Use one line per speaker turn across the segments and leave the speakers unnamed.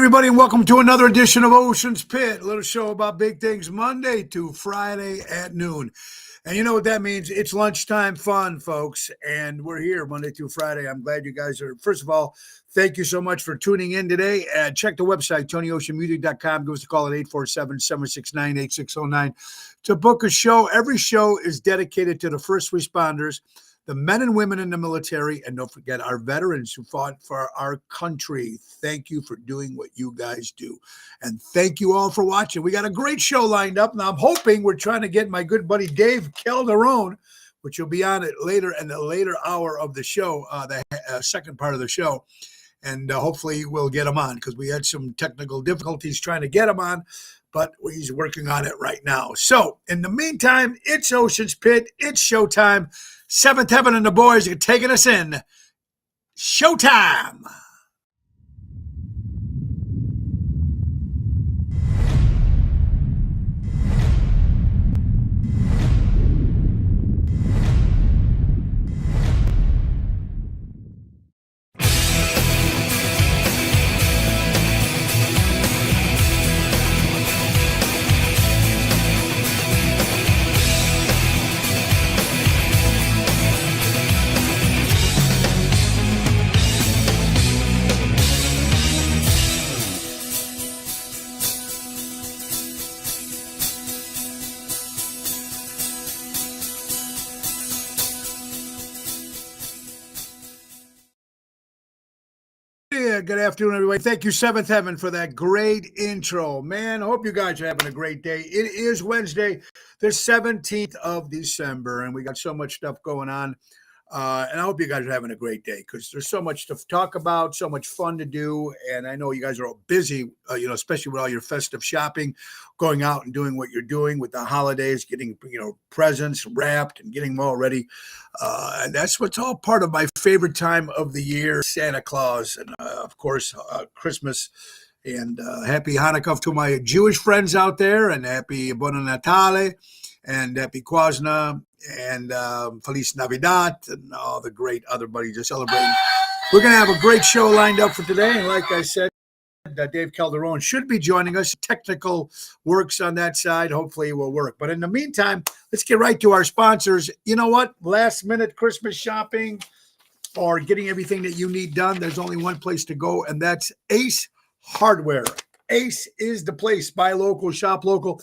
everybody, and welcome to another edition of Ocean's Pit, a little show about big things Monday to Friday at noon. And you know what that means? It's lunchtime fun, folks, and we're here Monday through Friday. I'm glad you guys are. First of all, thank you so much for tuning in today. Check the website, TonyOceanMusic.com. Give us a call at 847-769-8609 to book a show. Every show is dedicated to the first responders, the men and women in the military, and don't forget our veterans who fought for our country. Thank you for doing what you guys do. And thank you all for watching. We got a great show lined up. Now, I'm hoping we're trying to get my good buddy Dave Calderon, which will be on it later in the later hour of the show, the second part of the show. And hopefully we'll get him on because we had some technical difficulties trying to get him on, but he's working on it right now. So in the meantime, it's Ocean's Pit. It's showtime. Seventh Heaven and the boys are taking us in. Showtime. Good afternoon, everybody. Thank you, Seventh Heaven, for that great intro. Man, I hope you guys are having a great day. It is Wednesday, the 17th of December, and we got so much stuff going on. And I hope you guys are having a great day because there's so much to talk about, so much fun to do. And I know you guys are all busy, especially with all your festive shopping, going out and doing what you're doing with the holidays, getting, presents wrapped and getting them all ready. And that's what's all part of my favorite time of the year, Santa Claus, and of course, Christmas. And happy Hanukkah to my Jewish friends out there, and happy Buon Natale, and happy Kwanzaa, and Feliz Navidad, and all the great other buddies are celebrating. We're going to have a great show lined up for today. And like I said, Dave Calderon should be joining us. Technical works on that side. Hopefully it will work. But in the meantime, let's get right to our sponsors. You know what? Last minute Christmas shopping or getting everything that you need done, there's only one place to go, and that's Ace Hardware. Ace is the place. Buy local, shop local.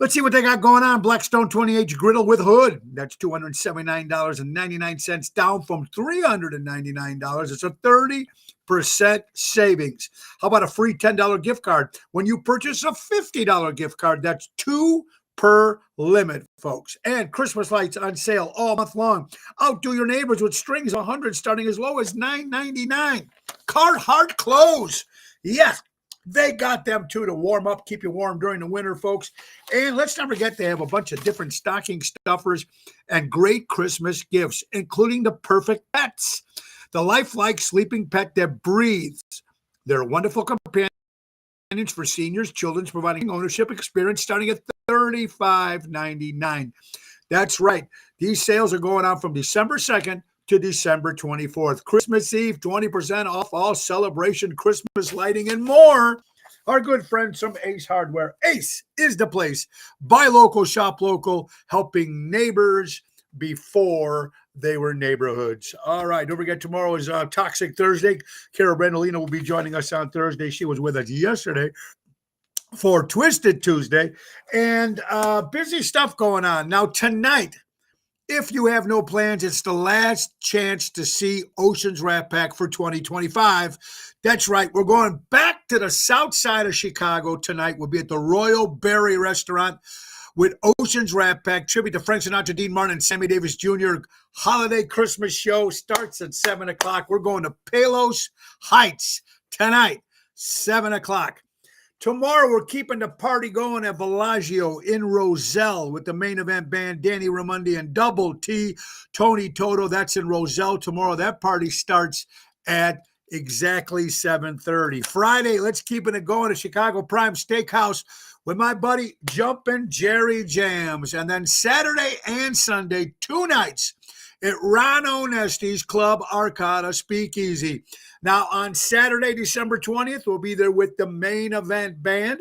Let's see what they got going on. Blackstone 20H griddle with hood. That's $279.99, down from $399. It's a 30% savings. How about a free $10 gift card? When you purchase a $50 gift card, that's $2 per limit, folks. And Christmas lights on sale all month long. Outdo your neighbors with strings of 100 starting as low as $9.99. Carhartt clothes. Yes. They got them, too, to warm up, keep you warm during the winter, folks. And let's not forget they have a bunch of different stocking stuffers and great Christmas gifts, including the perfect pets. The lifelike sleeping pet that breathes. They're wonderful companions for seniors, children's, providing ownership experience starting at $35.99. That's right. These sales are going on from December 2nd to December 24th. Christmas Eve, 20% off all celebration, Christmas lighting, and more. Our good friends from Ace Hardware. Ace is the place. Buy local, shop local, helping neighbors before they were neighborhoods. All right, don't forget tomorrow is Toxic Thursday. Cara Brandolino will be joining us on Thursday. She was with us yesterday for Twisted Tuesday. And busy stuff going on. Now tonight, if you have no plans, it's the last chance to see Ocean's Rat Pack for 2025. That's right. We're going back to the south side of Chicago tonight. We'll be at the Royal Berry Restaurant with Ocean's Rat Pack, tribute to Frank Sinatra, Dean Martin, and Sammy Davis Jr. Holiday Christmas show starts at 7 o'clock. We're going to Palos Heights tonight, 7 o'clock. Tomorrow, we're keeping the party going at Bellagio in Roselle with the main event band, Danny Ramundi and Double T, Tony Toto. That's in Roselle tomorrow. That party starts at exactly 7:30. Friday, let's keep it going at Chicago Prime Steakhouse with my buddy Jumpin' Jerry Jams. And then Saturday and Sunday, 2 nights at Ron Onesti's Club Arcada Speakeasy. Now, on Saturday, December 20th, we'll be there with the Main Event Band,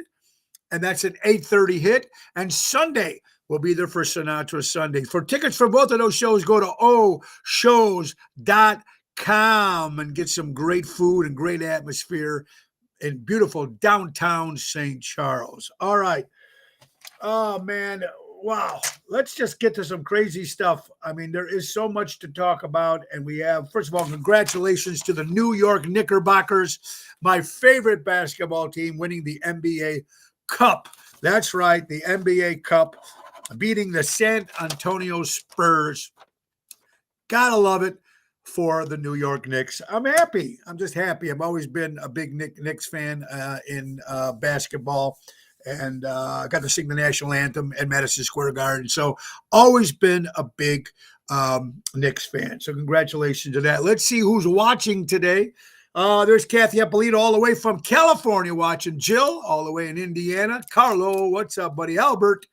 and that's an 8:30 hit. And Sunday, we'll be there for Sinatra Sunday. For tickets for both of those shows, go to oshows.com and get some great food and great atmosphere in beautiful downtown St. Charles. All right. Oh, man. Wow. Let's just get to some crazy stuff. I mean, there is so much to talk about. And we have, first of all, congratulations to the New York Knickerbockers, my favorite basketball team, winning the NBA Cup. That's right, the NBA Cup, beating the San Antonio Spurs. Gotta love it for the New York Knicks. I'm happy. I'm just happy. I've always been a big Knicks fan in basketball, and I got to sing the national anthem at Madison Square Garden. So always been a big Knicks fan. So congratulations to that. Let's see who's watching today. There's Kathy Eppolito all the way from California watching. Jill all the way in Indiana. Carlo, what's up, buddy? Albert.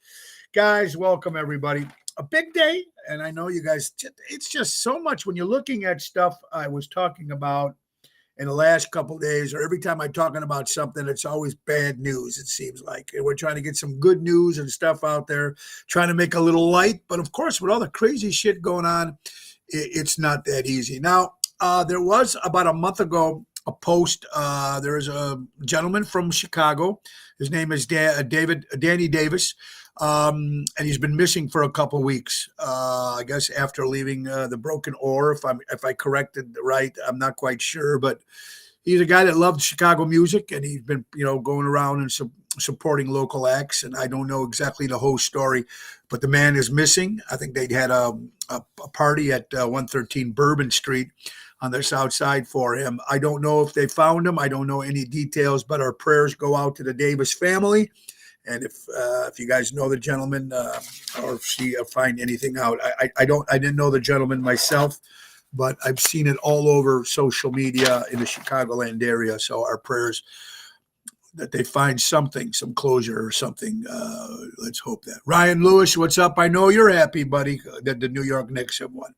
Guys, welcome, everybody. A big day, and I know you guys, it's just so much when you're looking at stuff I was talking about in the last couple of days, or every time I'm talking about something, it's always bad news, it seems like. And we're trying to get some good news and stuff out there, trying to make a little light. But, of course, with all the crazy shit going on, it's not that easy. Now, there was about a month ago a post. There's a gentleman from Chicago. His name is Danny Davis. And he's been missing for a couple of weeks. I guess after leaving the Broken Oar, if I corrected right, I'm not quite sure, but he's a guy that loved Chicago music, and he's been going around and supporting local acts. And I don't know exactly the whole story, but the man is missing. I think they'd had a party at 113 Bourbon Street on the south side for him. I don't know if they found him. I don't know any details, but our prayers go out to the Davis family. And if you guys know the gentleman, or if you find anything out, I didn't know the gentleman myself, but I've seen it all over social media in the Chicagoland area. So our prayers that they find something, some closure or something. Let's hope that. Ryan Lewis, what's up? I know you're happy, buddy, that the New York Knicks have won.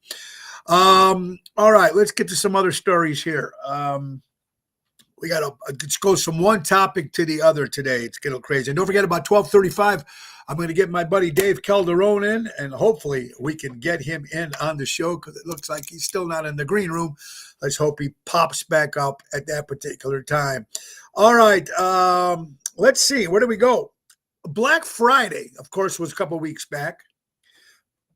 All right, let's get to some other stories here. We got to let's go from one topic to the other today. It's getting crazy. And don't forget, about 12:35, I'm going to get my buddy Dave Calderon in, and hopefully we can get him in on the show, because it looks like he's still not in the green room. Let's hope he pops back up at that particular time. All right, let's see. Where do we go? Black Friday, of course, was a couple weeks back.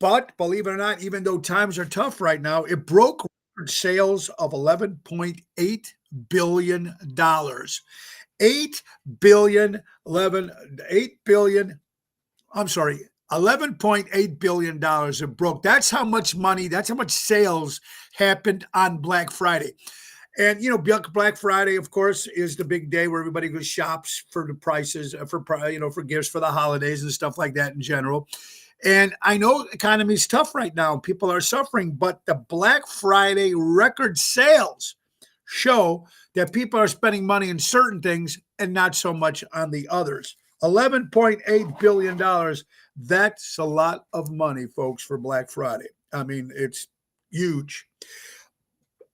But believe it or not, even though times are tough right now, it broke record sales of $11.8 billion. $11.8 billion it broke. That's how much money, that's how much sales happened on Black Friday. And, Black Friday, of course, is the big day where everybody goes shops for the prices, for gifts for the holidays and stuff like that in general. And I know the economy is tough right now. People are suffering, but the Black Friday record sales show that people are spending money in certain things and not so much on the others. $11.8 billion. That's a lot of money, folks, for Black Friday. I mean, it's huge.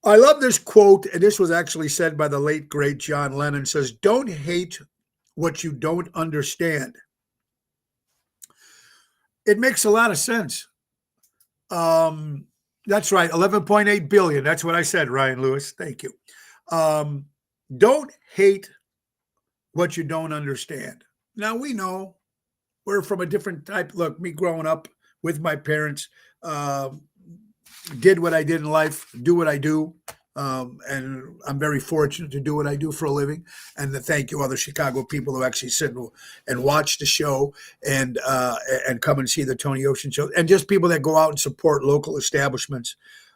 I love this quote, and this was actually said by the late, great John Lennon. It says, "Don't hate what you don't understand." It makes a lot of sense. That's right, 11.8 billion. That's what I said, Ryan Lewis. Thank you. Don't hate what you don't understand. Now, we know we're from a different type. Look, me growing up with my parents, did what I did in life, do what I do. And I'm very fortunate to do what I do for a living. And to thank you, other Chicago people who actually sit and watch the show and come and see the Tony Ocean show, and just people that go out and support local establishments.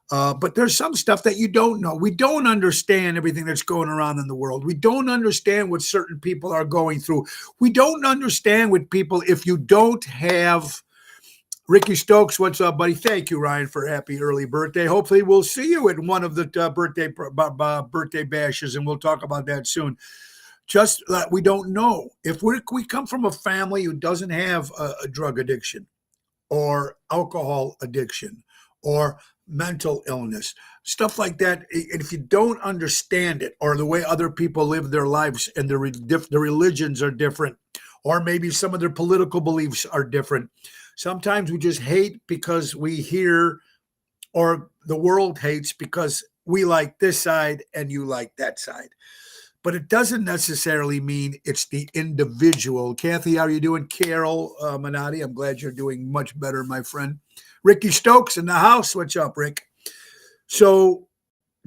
But there's some stuff that you don't know. We don't understand everything that's going around in the world. We don't understand what certain people are going through. We don't understand what people, if you don't have Ricky Stokes, what's up, buddy? Thank you, Ryan, for a happy early birthday. Hopefully we'll see you at one of the birthday bashes, and we'll talk about that soon. Just we don't know. If we come from a family who doesn't have a drug addiction or alcohol addiction or mental illness, stuff like that. And if you don't understand it, or the way other people live their lives and their religions are different, or maybe some of their political beliefs are different, sometimes we just hate because we hear, or the world hates because we like this side and you like that side. But it doesn't necessarily mean it's the individual. Kathy, how are you doing? Carol Minotti, I'm glad you're doing much better, my friend. Ricky Stokes in the house. What's up, Rick? So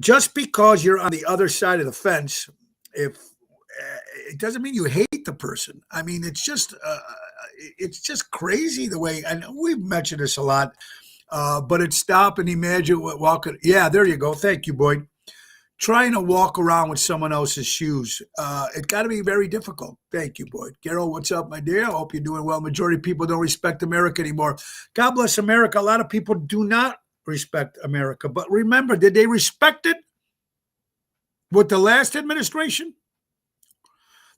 just because you're on the other side of the fence, if it doesn't mean you hate the person. I mean, it's just crazy the way, and we've mentioned this a lot, but it's stop and imagine what walking. Yeah, there you go. Thank you, Boyd. Trying to walk around with someone else's shoes. It got to be very difficult. Thank you, Boyd. Carol, what's up, my dear? I hope you're doing well. Majority of people don't respect America anymore. God bless America. A lot of people do not respect America. But remember, did they respect it with the last administration?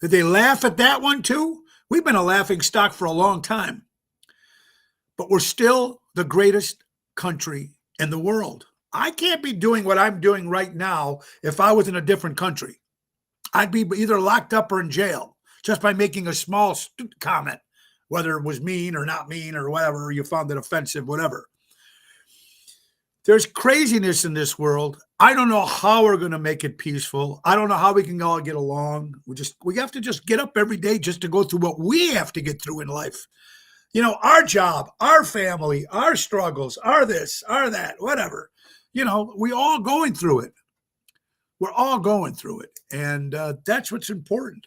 Did they laugh at that one too? We've been a laughing stock for a long time. But we're still the greatest country in the world. I can't be doing what I'm doing right now if I was in a different country. I'd be either locked up or in jail just by making a small comment, whether it was mean or not mean or whatever, you found it offensive, whatever. There's craziness in this world. I don't know how we're going to make it peaceful. I don't know how we can all get along. We have to just get up every day just to go through what we have to get through in life. You know, our job, our family, our struggles, our this, our that, whatever. You know, we all going through it. We're all going through it. And that's what's important.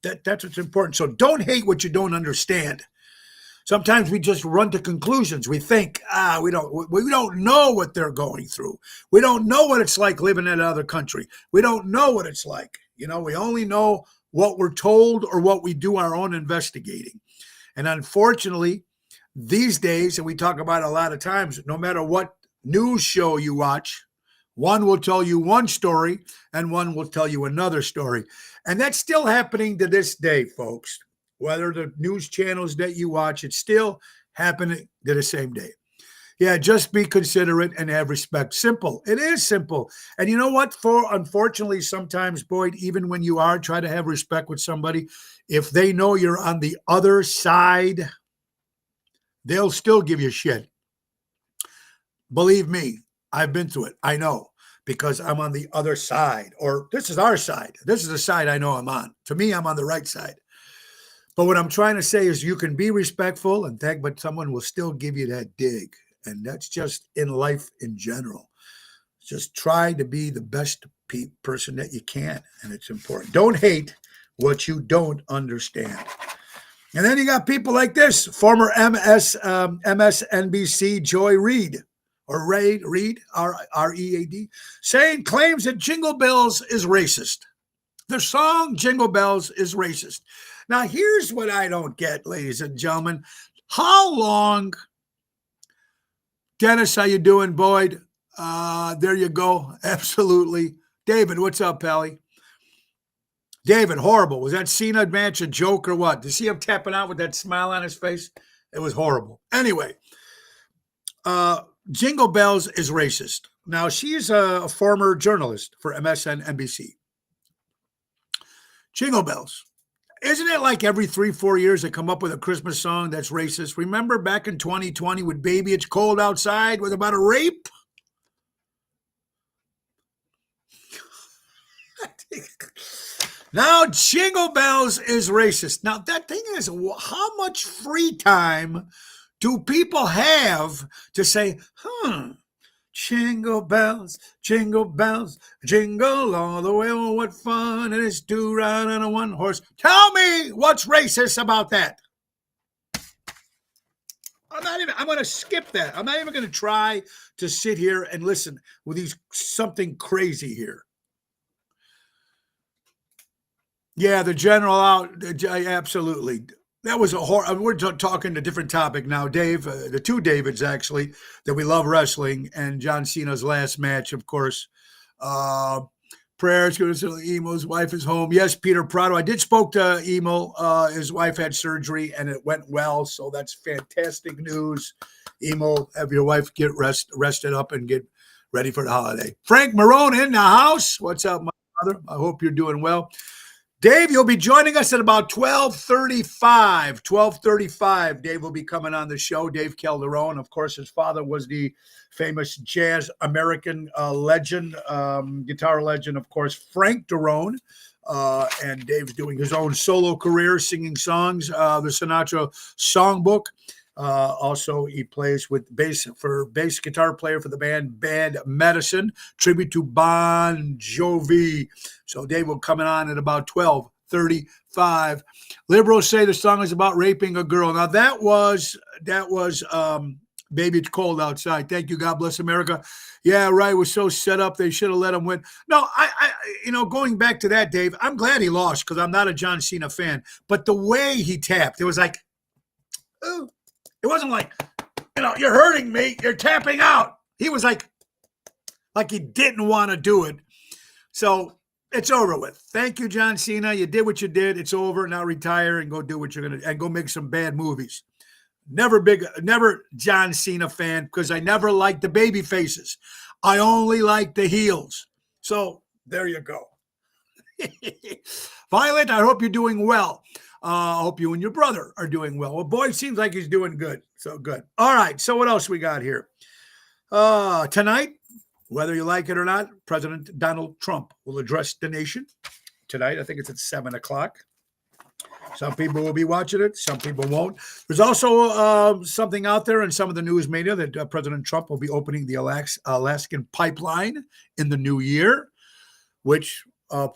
That's what's important. So don't hate what you don't understand. Sometimes we just run to conclusions. We think, we don't know what they're going through. We don't know what it's like living in another country. We don't know what it's like. You know, we only know what we're told or what we do our own investigating. And unfortunately, these days, and we talk about it a lot of times, no matter what news show you watch, one will tell you one story and one will tell you another story. And that's still happening to this day, folks. Whether the news channels that you watch, it's still happening to the same day. Yeah, just be considerate and have respect. Simple. It is simple. And you know what? Unfortunately, sometimes, Boyd, even when you are, try to have respect with somebody, if they know you're on the other side, they'll still give you shit. Believe me, I've been through it. I know, because I'm on the other side, or this is our side. This is the side I know I'm on. To me, I'm on the right side. But what I'm trying to say is you can be respectful and thank, but someone will still give you that dig. And that's just in life in general. Just try to be the best person that you can. And it's important. Don't hate what you don't understand. And then you got people like this, former MSNBC Joy Reid, or Reid, R-E-A-D, saying claims that Jingle Bells is racist. The song Jingle Bells is racist. Now, here's what I don't get, ladies and gentlemen. How long, Dennis, how you doing, Boyd? There you go. Absolutely. David, what's up, Pally? David, horrible. Was that Cena match a joke or what? Did you see him tapping out with that smile on his face? It was horrible. Anyway, Jingle Bells is racist. Now, she's a former journalist for MSNBC. Jingle Bells. Isn't it like every 3-4 years they come up with a Christmas song that's racist? Remember back in 2020 with Baby It's Cold Outside with about a rape? Now Jingle Bells is racist. Now that thing is, how much free time do people have to say, Jingle bells, jingle all the way. Oh, what fun it is to ride on a one-horse. Tell me what's racist about that. I'm going to skip that. I'm not even going to try to sit here and listen with something crazy here. Yeah, the general out. Absolutely. That was a horror. We're talking a different topic now, Dave. The two Davids, actually, that we love wrestling, and John Cena's last match, of course. Prayers go to Emo's wife is home. Yes, Peter Prado. I did spoke to Emo. His wife had surgery, and it went well, so that's fantastic news. Emo, have your wife get rested up and get ready for the holiday. Frank Marone in the house. What's up, my brother? I hope you're doing well. Dave, you'll be joining us at about 12:35. 12:35. Dave will be coming on the show. Dave Calderon. Of course, his father was the famous jazz American legend, guitar legend, of course, Frank Marone. And Dave's doing his own solo career, singing songs, the Sinatra Songbook. Also, he plays with bass guitar player for the band Bad Medicine, tribute to Bon Jovi. So Dave will come on at about 12:35. Liberals say the song is about raping a girl. Now that was Baby It's Cold Outside. Thank you. God bless America. Yeah, right. Was so set up. They should have let him win. No, I going back to that, Dave, I'm glad he lost because I'm not a John Cena fan. But the way he tapped, it was like, oh. It wasn't like, you're hurting me. You're tapping out. He was like he didn't want to do it. So it's over with. Thank you, John Cena. You did what you did. It's over. Now retire and go do what you're going to and go make some bad movies. Never John Cena fan because I never liked the baby faces. I only like the heels. So there you go. Violet, I hope you're doing well. I hope you and your brother are doing well. Well, boy, it seems like he's doing good. So good. All right. So what else we got here? Tonight, whether you like it or not, President Donald Trump will address the nation tonight. I think it's at 7:00. Some people will be watching it. Some people won't. There's also something out there in some of the news media that President Trump will be opening the Alaskan pipeline in the new year, which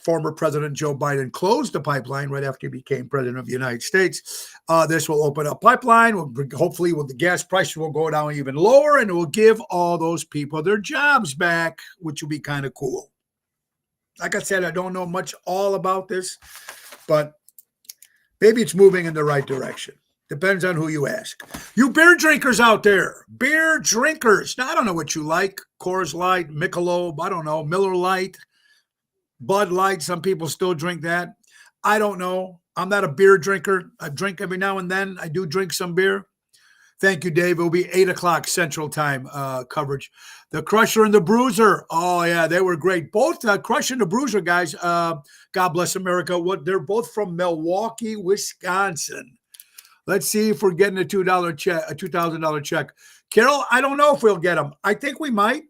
former President Joe Biden closed the pipeline right after he became president of the United States. This will open up pipeline. Hopefully, the gas prices will go down even lower, and it will give all those people their jobs back, which will be kind of cool. Like I said, I don't know much all about this, but maybe it's moving in the right direction. Depends on who you ask. You beer drinkers out there, beer drinkers. Now, I don't know what you like. Coors Light, Michelob, I don't know, Miller Lite, Bud Light, some people still drink that. I don't know. I'm not a beer drinker. I drink every now and then. I do drink some beer. Thank you, Dave. It will be 8:00 Central Time coverage. The Crusher and the Bruiser. Oh, yeah, they were great. Both Crusher and the Bruiser guys, God bless America. They're both from Milwaukee, Wisconsin. Let's see if we're getting a $2 check, a $2,000 check. Carol, I don't know if we'll get them. I think we might.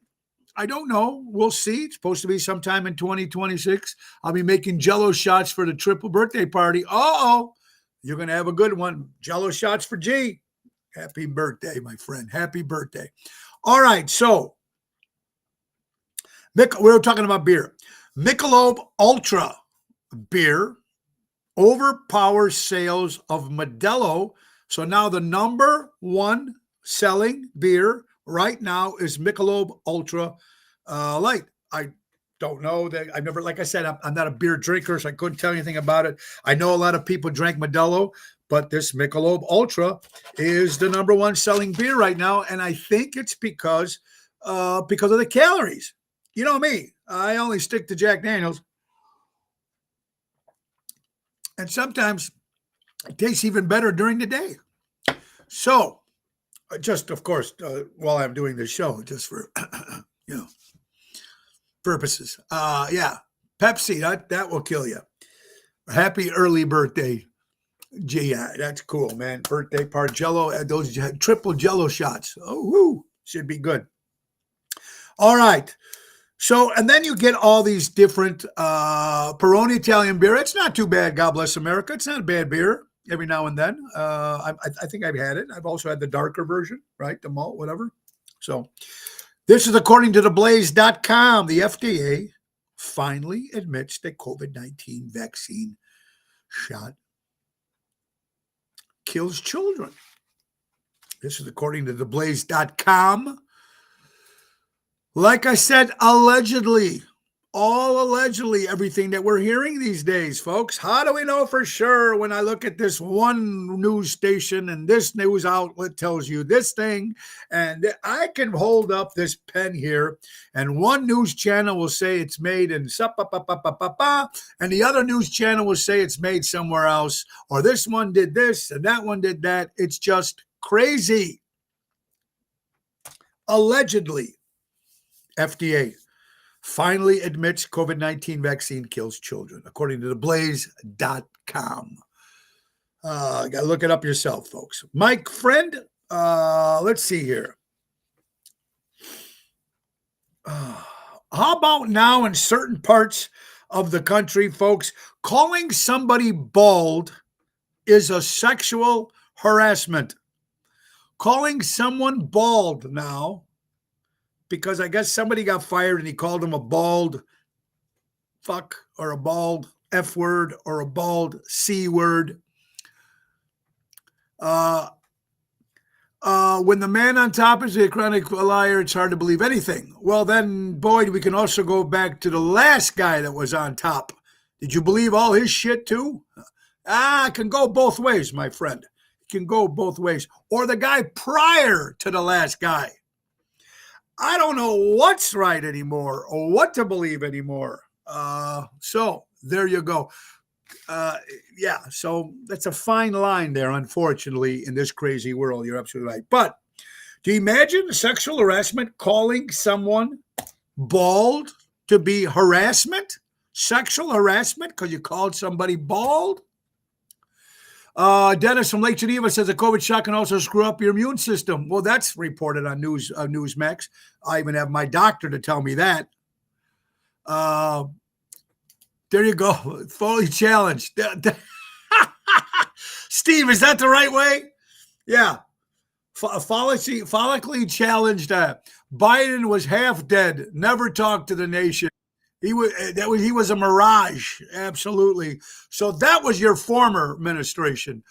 I don't know. We'll see. It's supposed to be sometime in 2026. I'll be making Jell-O shots for the triple birthday party. Uh-oh. You're going to have a good one. Jell-O shots for G. Happy birthday, my friend. Happy birthday. All right. So we were talking about beer. Michelob Ultra beer overpowers sales of Modelo. So now the number one selling beer right now is Michelob Ultra Light. I don't know that I've never, like I said, I'm not a beer drinker, so I couldn't tell you anything about it. I know a lot of people drank Modelo, but this Michelob Ultra is the number one selling beer right now, and I think it's because of the calories. You know me, I only stick to Jack Daniels, and sometimes it tastes even better during the day. So, just, of course, while I'm doing this show, just for, purposes. Yeah, Pepsi, that will kill you. Happy early birthday, G. Yeah, that's cool, man. Birthday party, Jell-O, those triple Jell-O shots. Oh, woo, should be good. All right. So, and then you get all these different Peroni Italian beer. It's not too bad, God bless America. It's not a bad beer. Every now and then. I think I've had it. I've also had the darker version, right? The malt, whatever. So this is according to theblaze.com. The FDA finally admits that COVID-19 vaccine shot kills children. This is according to theblaze.com. Like I said, allegedly. All allegedly, everything that we're hearing these days, folks. How do we know for sure when I look at this one news station and this news outlet tells you this thing, and I can hold up this pen here, and one news channel will say it's made in and the other news channel will say it's made somewhere else, or this one did this and that one did that. It's just crazy. Allegedly. FDA finally admits COVID-19 vaccine kills children, according to theblaze.com. Got to look it up yourself, folks. Mike Friend, let's see here. How about now in certain parts of the country, folks, calling somebody bald is a sexual harassment. Calling someone bald now, because I guess somebody got fired and he called him a bald fuck or a bald F word or a bald C word. When the man on top is a chronic liar, it's hard to believe anything. Well, then, Boyd, we can also go back to the last guy that was on top. Did you believe all his shit too? It can go both ways, my friend. It can go both ways. Or the guy prior to the last guy. I don't know what's right anymore or what to believe anymore. So there you go. Yeah, so that's a fine line there, unfortunately, in this crazy world. You're absolutely right. But do you imagine sexual harassment, calling someone bald to be harassment? Sexual harassment because you called somebody bald? Dennis from Lake Geneva says a COVID shot can also screw up your immune system. Well, that's reported on Newsmax. I even have my doctor to tell me that. There you go. Fully challenged. Steve, is that the right way? Yeah. Follically challenged. Biden was half dead. Never talked to the nation. He was a mirage. Absolutely. So that was your former administration.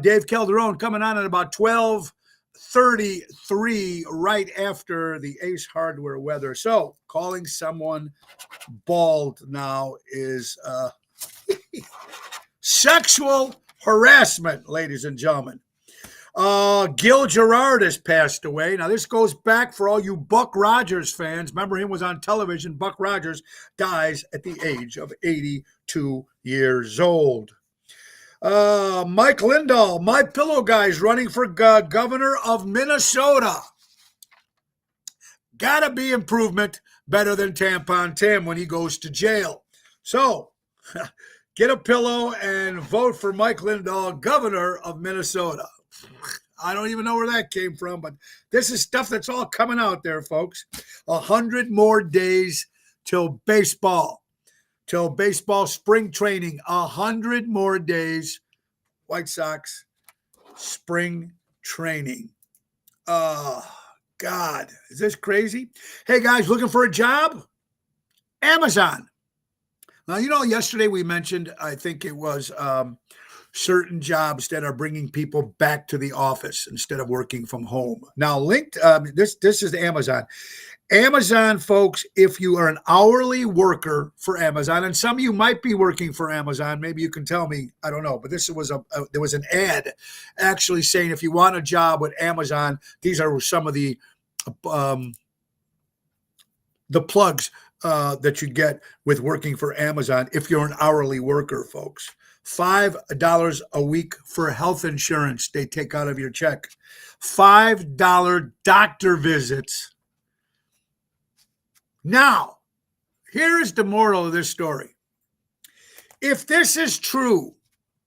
Dave Calderon coming on at about 12:33, right after the Ace Hardware weather. So calling someone bald now is sexual harassment, ladies and gentlemen. Gil Gerard has passed away. Now, this goes back for all you Buck Rogers fans. Remember, him was on television. Buck Rogers dies at the age of 82 years old. Mike Lindahl, my pillow guy, is running for governor of Minnesota. Gotta be improvement, better than Tampon Tim when he goes to jail. So, get a pillow and vote for Mike Lindahl, governor of Minnesota. I don't even know where that came from, but this is stuff that's all coming out there, folks. 100 more days till baseball spring training. 100 more days. White Sox spring training. God, is this crazy? Hey, guys, looking for a job? Amazon. Now, yesterday we mentioned, I think it was certain jobs that are bringing people back to the office instead of working from home. Now, this is Amazon. Amazon, folks, if you are an hourly worker for Amazon, and some of you might be working for Amazon, maybe you can tell me, I don't know, but there was an ad actually saying if you want a job with Amazon, these are some of the plugs that you get with working for Amazon if you're an hourly worker, folks. $5 a week for health insurance they take out of your check. $5 doctor visits. Now, here is the moral of this story. If this is true,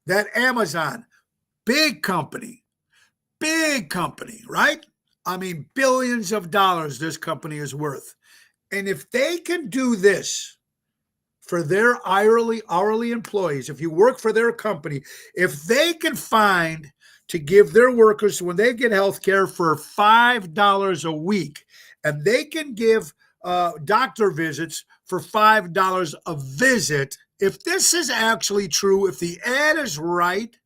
that Amazon, big company, right? I mean, billions of dollars this company is worth. And if they can do this for their hourly employees, if you work for their company, if they can find to give their workers, when they get health care, for $5 a week, and they can give doctor visits for $5 a visit, if this is actually true, if the ad is right,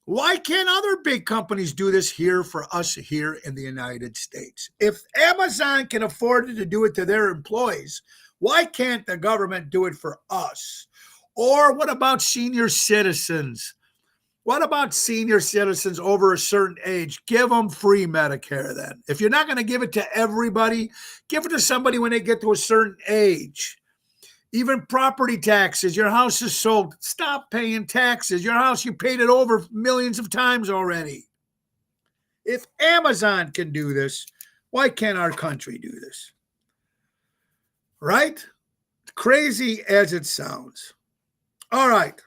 why can't other big companies do this here for us here in the United States? If Amazon can afford to do it to their employees, why can't the government do it for us? Or what about senior citizens? What about senior citizens over a certain age? Give them free Medicare then. If you're not going to give it to everybody, give it to somebody when they get to a certain age. Even property taxes. Your house is sold. Stop paying taxes. Your house, you paid it over millions of times already. If Amazon can do this, why can't our country do this? right? Crazy as it sounds. All right.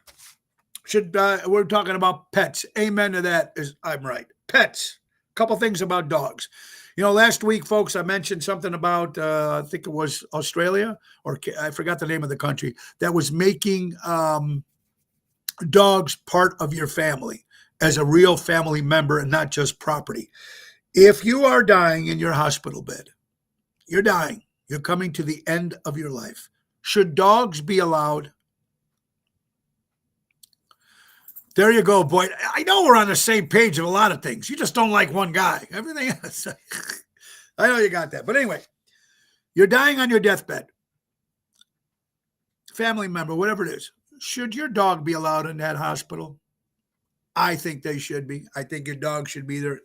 We're talking about pets. Amen to that. I'm right. Pets. A couple things about dogs. Last week, folks, I mentioned something about I think it was Australia, or I forgot the name of the country, that was making dogs part of your family as a real family member and not just property. If you are dying in your hospital bed, you're dying. You're coming to the end of your life. Should dogs be allowed? There you go, boy. I know we're on the same page of a lot of things. You just don't like one guy. Everything else. I know you got that. But anyway, you're dying on your deathbed. Family member, whatever it is. Should your dog be allowed in that hospital? I think they should be. I think your dog should be there.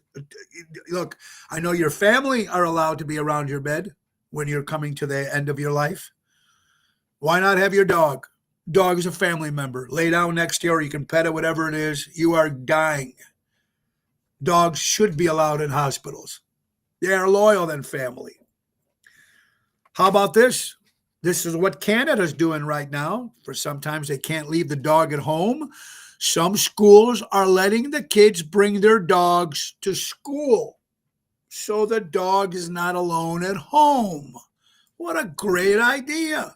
Look, I know your family are allowed to be around your bed when you're coming to the end of your life. Why not have your dog? Dog is a family member. Lay down next to you, or you can pet it, whatever it is. You are dying. Dogs should be allowed in hospitals. They are loyal than family. How about this? This is what Canada's doing right now. For sometimes they can't leave the dog at home. Some schools are letting the kids bring their dogs to school so the dog is not alone at home. What a great idea.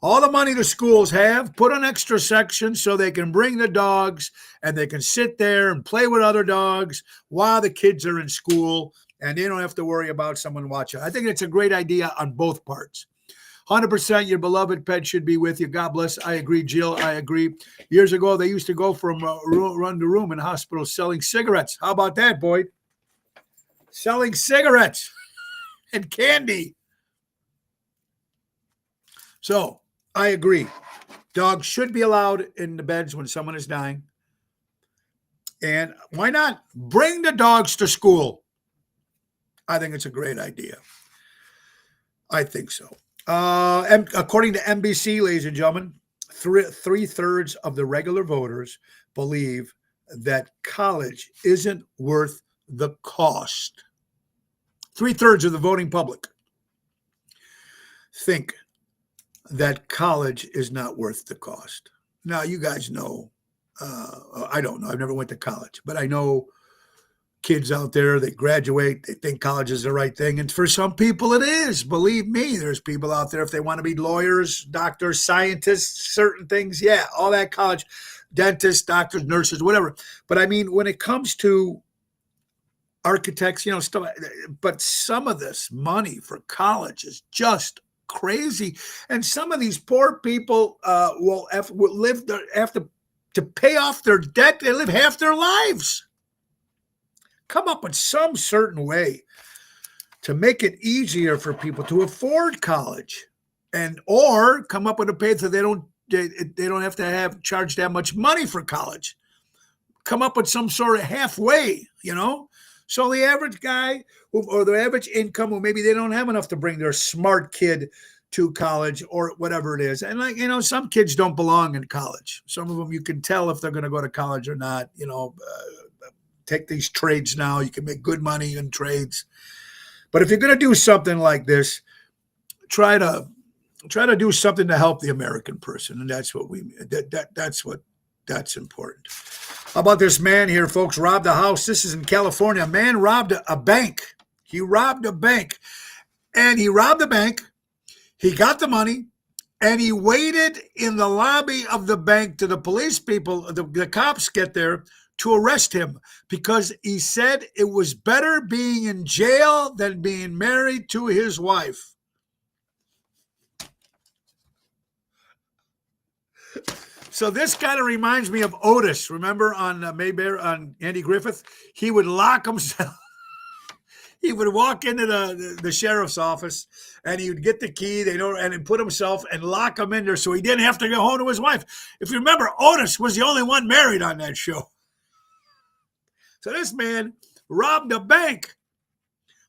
All the money the schools have, put an extra section so they can bring the dogs and they can sit there and play with other dogs while the kids are in school, and they don't have to worry about someone watching. I think it's a great idea on both parts. 100% your beloved pet should be with you. God bless. I agree, Jill. I agree. Years ago, they used to go from room to room in hospitals selling cigarettes. How about that, Boyd? Selling cigarettes and candy. So I agree. Dogs should be allowed in the beds when someone is dying. And why not bring the dogs to school? I think it's a great idea. I think so. According to NBC, ladies and gentlemen, three-thirds of the regular voters believe that college isn't worth the cost. 3/3 of the voting public think that college is not worth the cost. Now, you guys know, I don't know. I've never went to college, but I know kids out there, they graduate, they think college is the right thing. And for some people it is. Believe me, there's people out there, if they want to be lawyers, doctors, scientists, certain things, yeah, all that college, dentists, doctors, nurses, whatever. But I mean, when it comes to architects, stuff, but some of this money for college is just crazy. And some of these poor people will have to pay off their debt. They live half their lives. Come up with some certain way to make it easier for people to afford college, or come up with a pay so they don't have to charge that much money for college. Come up with some sort of halfway, So the average guy or the average income, or maybe they don't have enough to bring their smart kid to college or whatever it is. And some kids don't belong in college. Some of them, you can tell if they're going to go to college or not, take these trades now. You can make good money in trades. But if you're going to do something like this, try to do something to help the American person. And that's what that's important. How about this man here, folks? Robbed a house. This is in California. A man robbed a bank. He robbed a bank. And he robbed the bank. He got the money. And he waited in the lobby of the bank till the police people, the cops get there to arrest him, because he said it was better being in jail than being married to his wife. So this kind of reminds me of Otis. Remember on Mayberry, on Andy Griffith? He would lock himself. He would walk into the sheriff's office and he would get the key, and he'd put himself and lock him in there so he didn't have to go home to his wife. If you remember, Otis was the only one married on that show. So this man robbed a bank,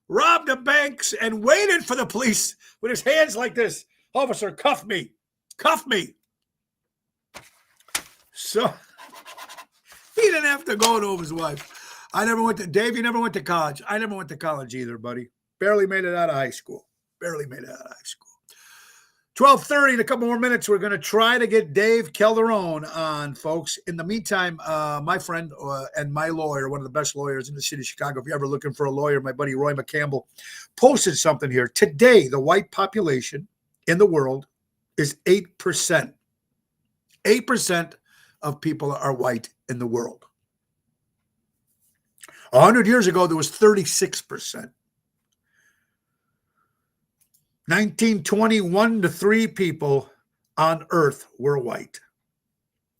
and waited for the police with his hands like this. Officer, cuff me. So he didn't have to go to his wife. Dave, you never went to college. I never went to college either, buddy. Barely made it out of high school. 12:30 in a couple more minutes. We're going to try to get Dave Calderon on, folks. In the meantime, my friend and my lawyer, one of the best lawyers in the city of Chicago, if you're ever looking for a lawyer, my buddy Roy McCampbell, posted something here. Today, the white population in the world is 8%. 8% of people are white in the world. 100 years ago, there was 36%. 1921 to 3 people on earth were white.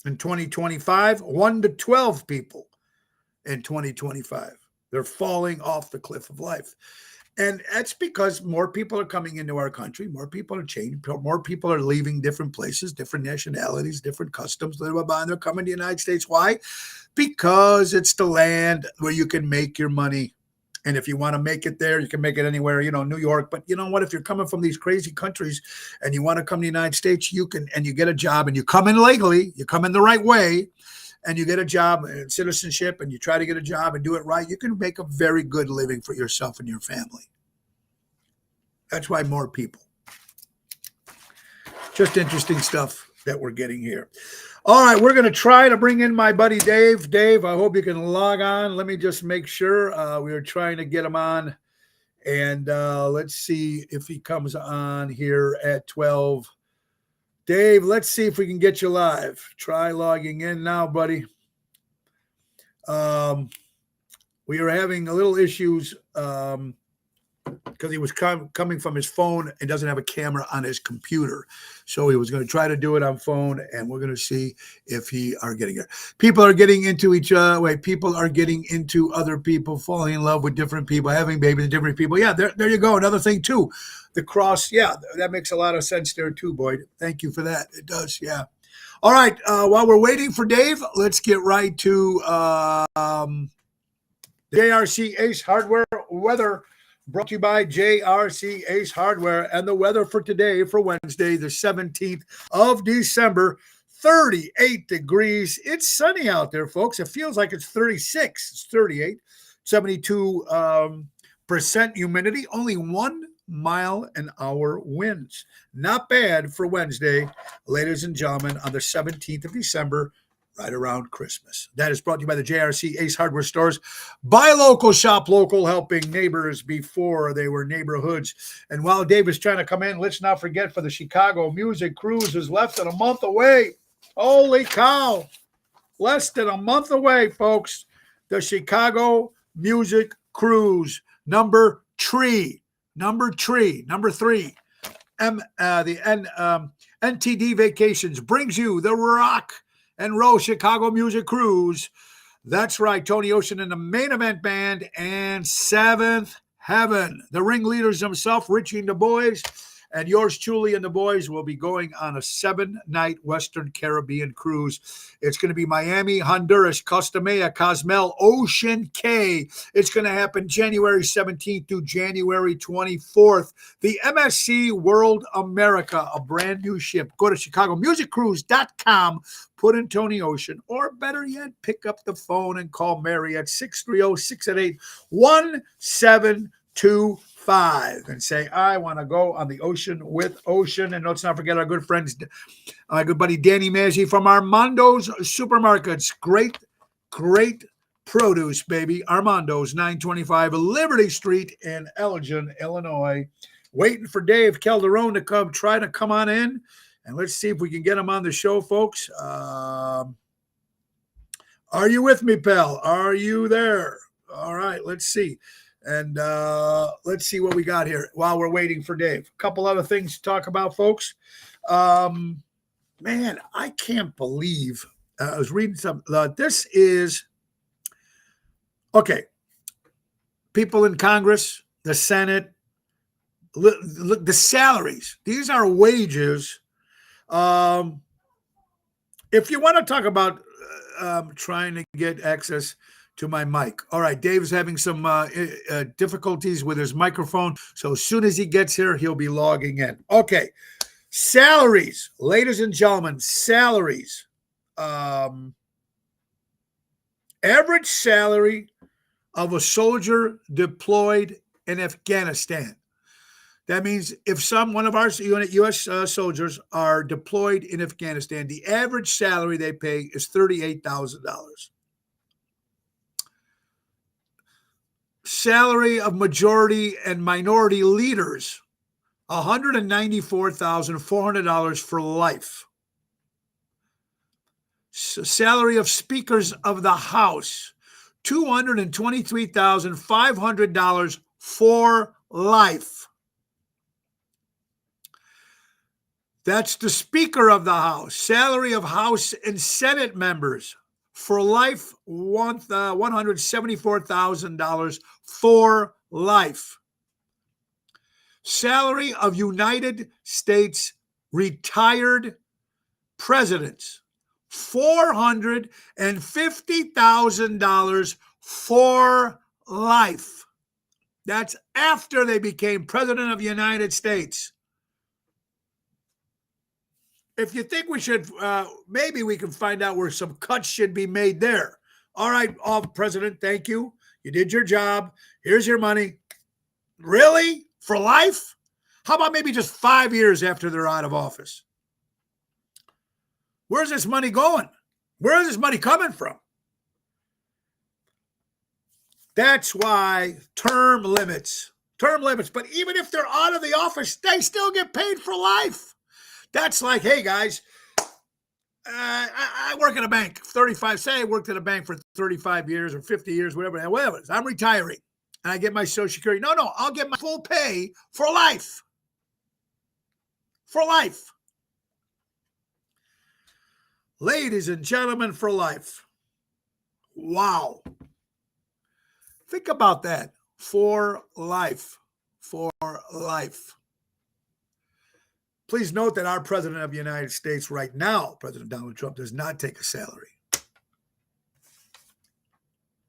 In 2025, 1 to 12 people in 2025. They're falling off the cliff of life. And that's because more people are coming into our country. More people are changing. More people are leaving different places, different nationalities, different customs. They're coming to the United States. Why? Because it's the land where you can make your money. And if you want to make it there, you can make it anywhere, New York. But you know what? If you're coming from these crazy countries and you want to come to the United States, you can, and you get a job and you come in legally, you come in the right way, and you get a job and citizenship and you try to get a job and do it right, you can make a very good living for yourself and your family. That's why more people. Just interesting stuff that we're getting here. All right, we're going to try to bring in my buddy Dave. Dave, I hope you can log on. Let me just make sure. We are trying to get him on. And let's see if he comes on here at 12. Dave, let's see if we can get you live. Try logging in now, buddy. We are having a little issues because he was coming from his phone and doesn't have a camera on his computer. So he was going to try to do it on phone, and we're going to see if he are getting it. People are getting into each other. Wait, people are getting into other people, falling in love with different people, having babies with different people. Yeah, there you go. Another thing, too. The cross, yeah, that makes a lot of sense there, too, Boyd. Thank you for that. It does, yeah. All right, while we're waiting for Dave, let's get right to JRC Ace Hardware weather. Brought to you by JRC Ace Hardware, and the weather for today, for Wednesday, the 17th of December, 38 degrees. It's sunny out there, folks. It feels like it's 36. It's 38. 72% humidity. Only 1 mile an hour winds. Not bad for Wednesday, ladies and gentlemen, on the 17th of December, right around Christmas. That is brought to you by the JRC Ace Hardware stores. Buy local, shop local, helping neighbors before they were neighborhoods. And while Dave is trying to come in, let's not forget, for the Chicago Music Cruise is less than a month away. Holy cow. Less than a month away, folks. The Chicago Music Cruise, number 3. NTD Vacations brings you the Rock and Roll Chicago Music Cruise. That's right, Tony Ocean and the Main Event Band and Seventh Heaven. The ringleaders themselves, Richie and the boys, and yours truly and the boys will be going on a 7-night Western Caribbean cruise. It's going to be Miami, Honduras, Costa Maya, Cozumel, Ocean Cay. It's going to happen January 17th through January 24th. The MSC World America, a brand new ship. Go to ChicagoMusicCruise.com, put in Tony Ocean, or better yet, pick up the phone and call Mary at 630-688-1725 and say, I want to go on the ocean with Ocean. And let's not forget our good friends, my good buddy Danny Mazzi from Armando's Supermarkets. Great produce, baby. Armando's, 925 Liberty Street in Elgin, Illinois. Waiting for Dave Calderon to try to come on in. And let's see if we can get him on the show, folks. Are you with me, pal? Are you there? All right, let's see. And let's see what we got here while we're waiting for Dave. A couple other things to talk about, folks. Man, I can't believe I was reading something. This is, okay, people in Congress, the Senate, look, the salaries. These are wages. If you want to talk about trying to get access to my mic. All right, Dave's having some difficulties with his microphone. So as soon as he gets here, he'll be logging in. Okay, salaries, ladies and gentlemen, salaries. Average salary of a soldier deployed in Afghanistan. That means if one of our U.S. soldiers are deployed in Afghanistan, the average salary they pay is $38,000. Salary of majority and minority leaders, $194,400 for life. Salary of speakers of the House, $223,500 for life. That's the Speaker of the House. Salary of House and Senate members for life, $174,000 for life. Salary of United States retired presidents, $450,000 for life. That's after they became president of the United States. If you think we should, maybe we can find out where some cuts should be made there. All right, President, thank you. You did your job. Here's your money. Really? For life? How about maybe just 5 years after they're out of office? Where's this money going? Where is this money coming from? That's why term limits. But even if they're out of the office, they still get paid for life. That's like, hey, guys, I work at a bank, say I worked at a bank for 35 years or 50 years, whatever it is. I'm retiring, and I get my Social Security. No, I'll get my full pay for life. For life. Ladies and gentlemen, for life. Wow. Think about that. For life. For life. Please note that our President of the United States right now, President Donald Trump, does not take a salary.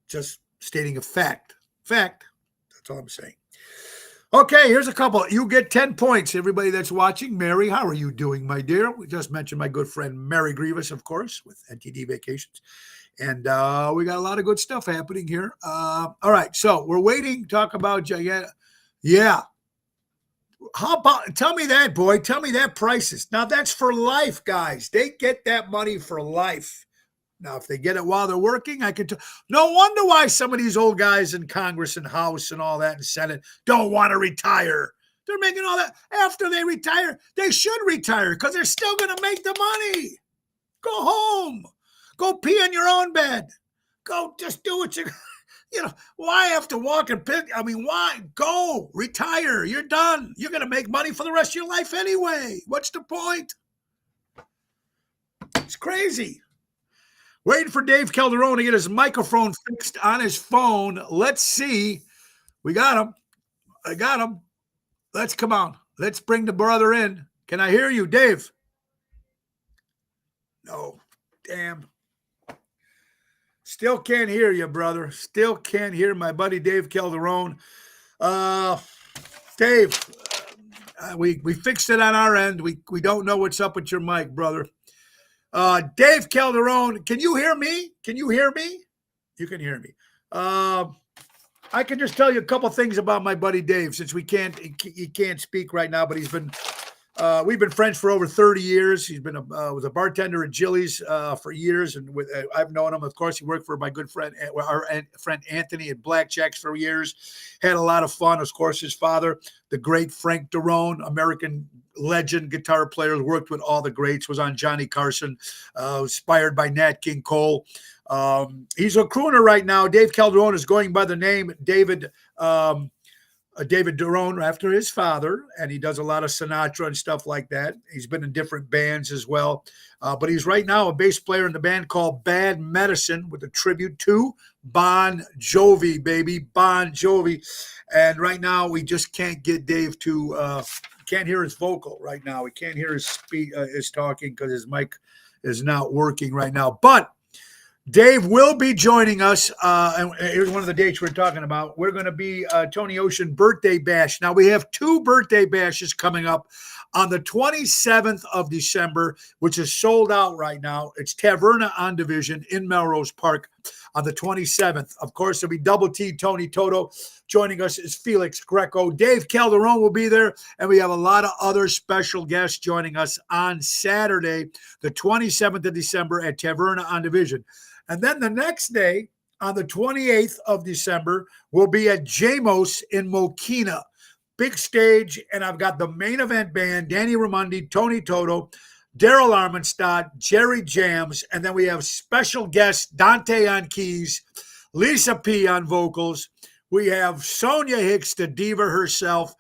Just stating a fact. Fact. That's all I'm saying. Okay, here's a couple. You get 10 points, everybody that's watching. Mary, how are you doing, my dear? We just mentioned my good friend Mary Grievous, of course, with NTD Vacations. And we got a lot of good stuff happening here. All right, so we're waiting to talk about Gigantic. Yeah. How about, tell me that, boy. Tell me that prices. Now, that's for life, guys. They get that money for life. Now, if they get it while they're working, no wonder why some of these old guys in Congress and House and all that and Senate don't want to retire. They're making all that. After they retire, they should retire because they're still going to make the money. Go home. Go pee in your own bed. Go just do what why have to walk and pick? I mean, why? Go, retire. You're done. You're going to make money for the rest of your life anyway. What's the point? It's crazy. Waiting for Dave Calderon to get his microphone fixed on his phone. Let's see. We got him. I got him. Come on. Let's bring the brother in. Can I hear you, Dave? No. Damn. Still can't hear you, brother. Still can't hear my buddy Dave Calderon. Dave, we fixed it on our end. We don't know what's up with your mic, brother. Dave Calderon, can you hear me? Can you hear me? You can hear me. I can just tell you a couple things about my buddy Dave, since he can't speak right now, but we've been friends for over 30 years. He's been was a bartender at Jilly's for years, and I've known him. Of course, he worked for my good friend, our friend Anthony at Blackjacks for years. Had a lot of fun. Of course, his father, the great Frank Derone, American legend guitar player, worked with all the greats. Was on Johnny Carson, inspired by Nat King Cole. He's a crooner right now. Dave Calderon is going by the name David Derone after his father, and he does a lot of Sinatra and stuff like that. He's been in different bands as well, but he's right now a bass player in the band called Bad Medicine with a tribute to Bon Jovi, baby, Bon Jovi. And right now we just can't get Dave to can't hear his vocal right now. We can't hear his talking because his mic is not working right now. But Dave will be joining us. And here's one of the dates we're talking about. We're going to be Tony Ocean Birthday Bash. Now, we have 2 birthday bashes coming up on the 27th of December, which is sold out right now. It's Taverna on Division in Melrose Park on the 27th. Of course, there'll be Double T Tony Toto. Joining us is Felix Greco. Dave Calderon will be there, and we have a lot of other special guests joining us on Saturday, the 27th of December at Taverna on Division. And then the next day, on the 28th of December, we'll be at JMOS in Mokina. Big stage, and I've got the main event band, Danny Raimondi, Tony Toto, Daryl Armenstadt, Jerry Jams, and then we have special guests, Dante on keys, Lisa P on vocals. We have Sonia Hicks, the diva herself,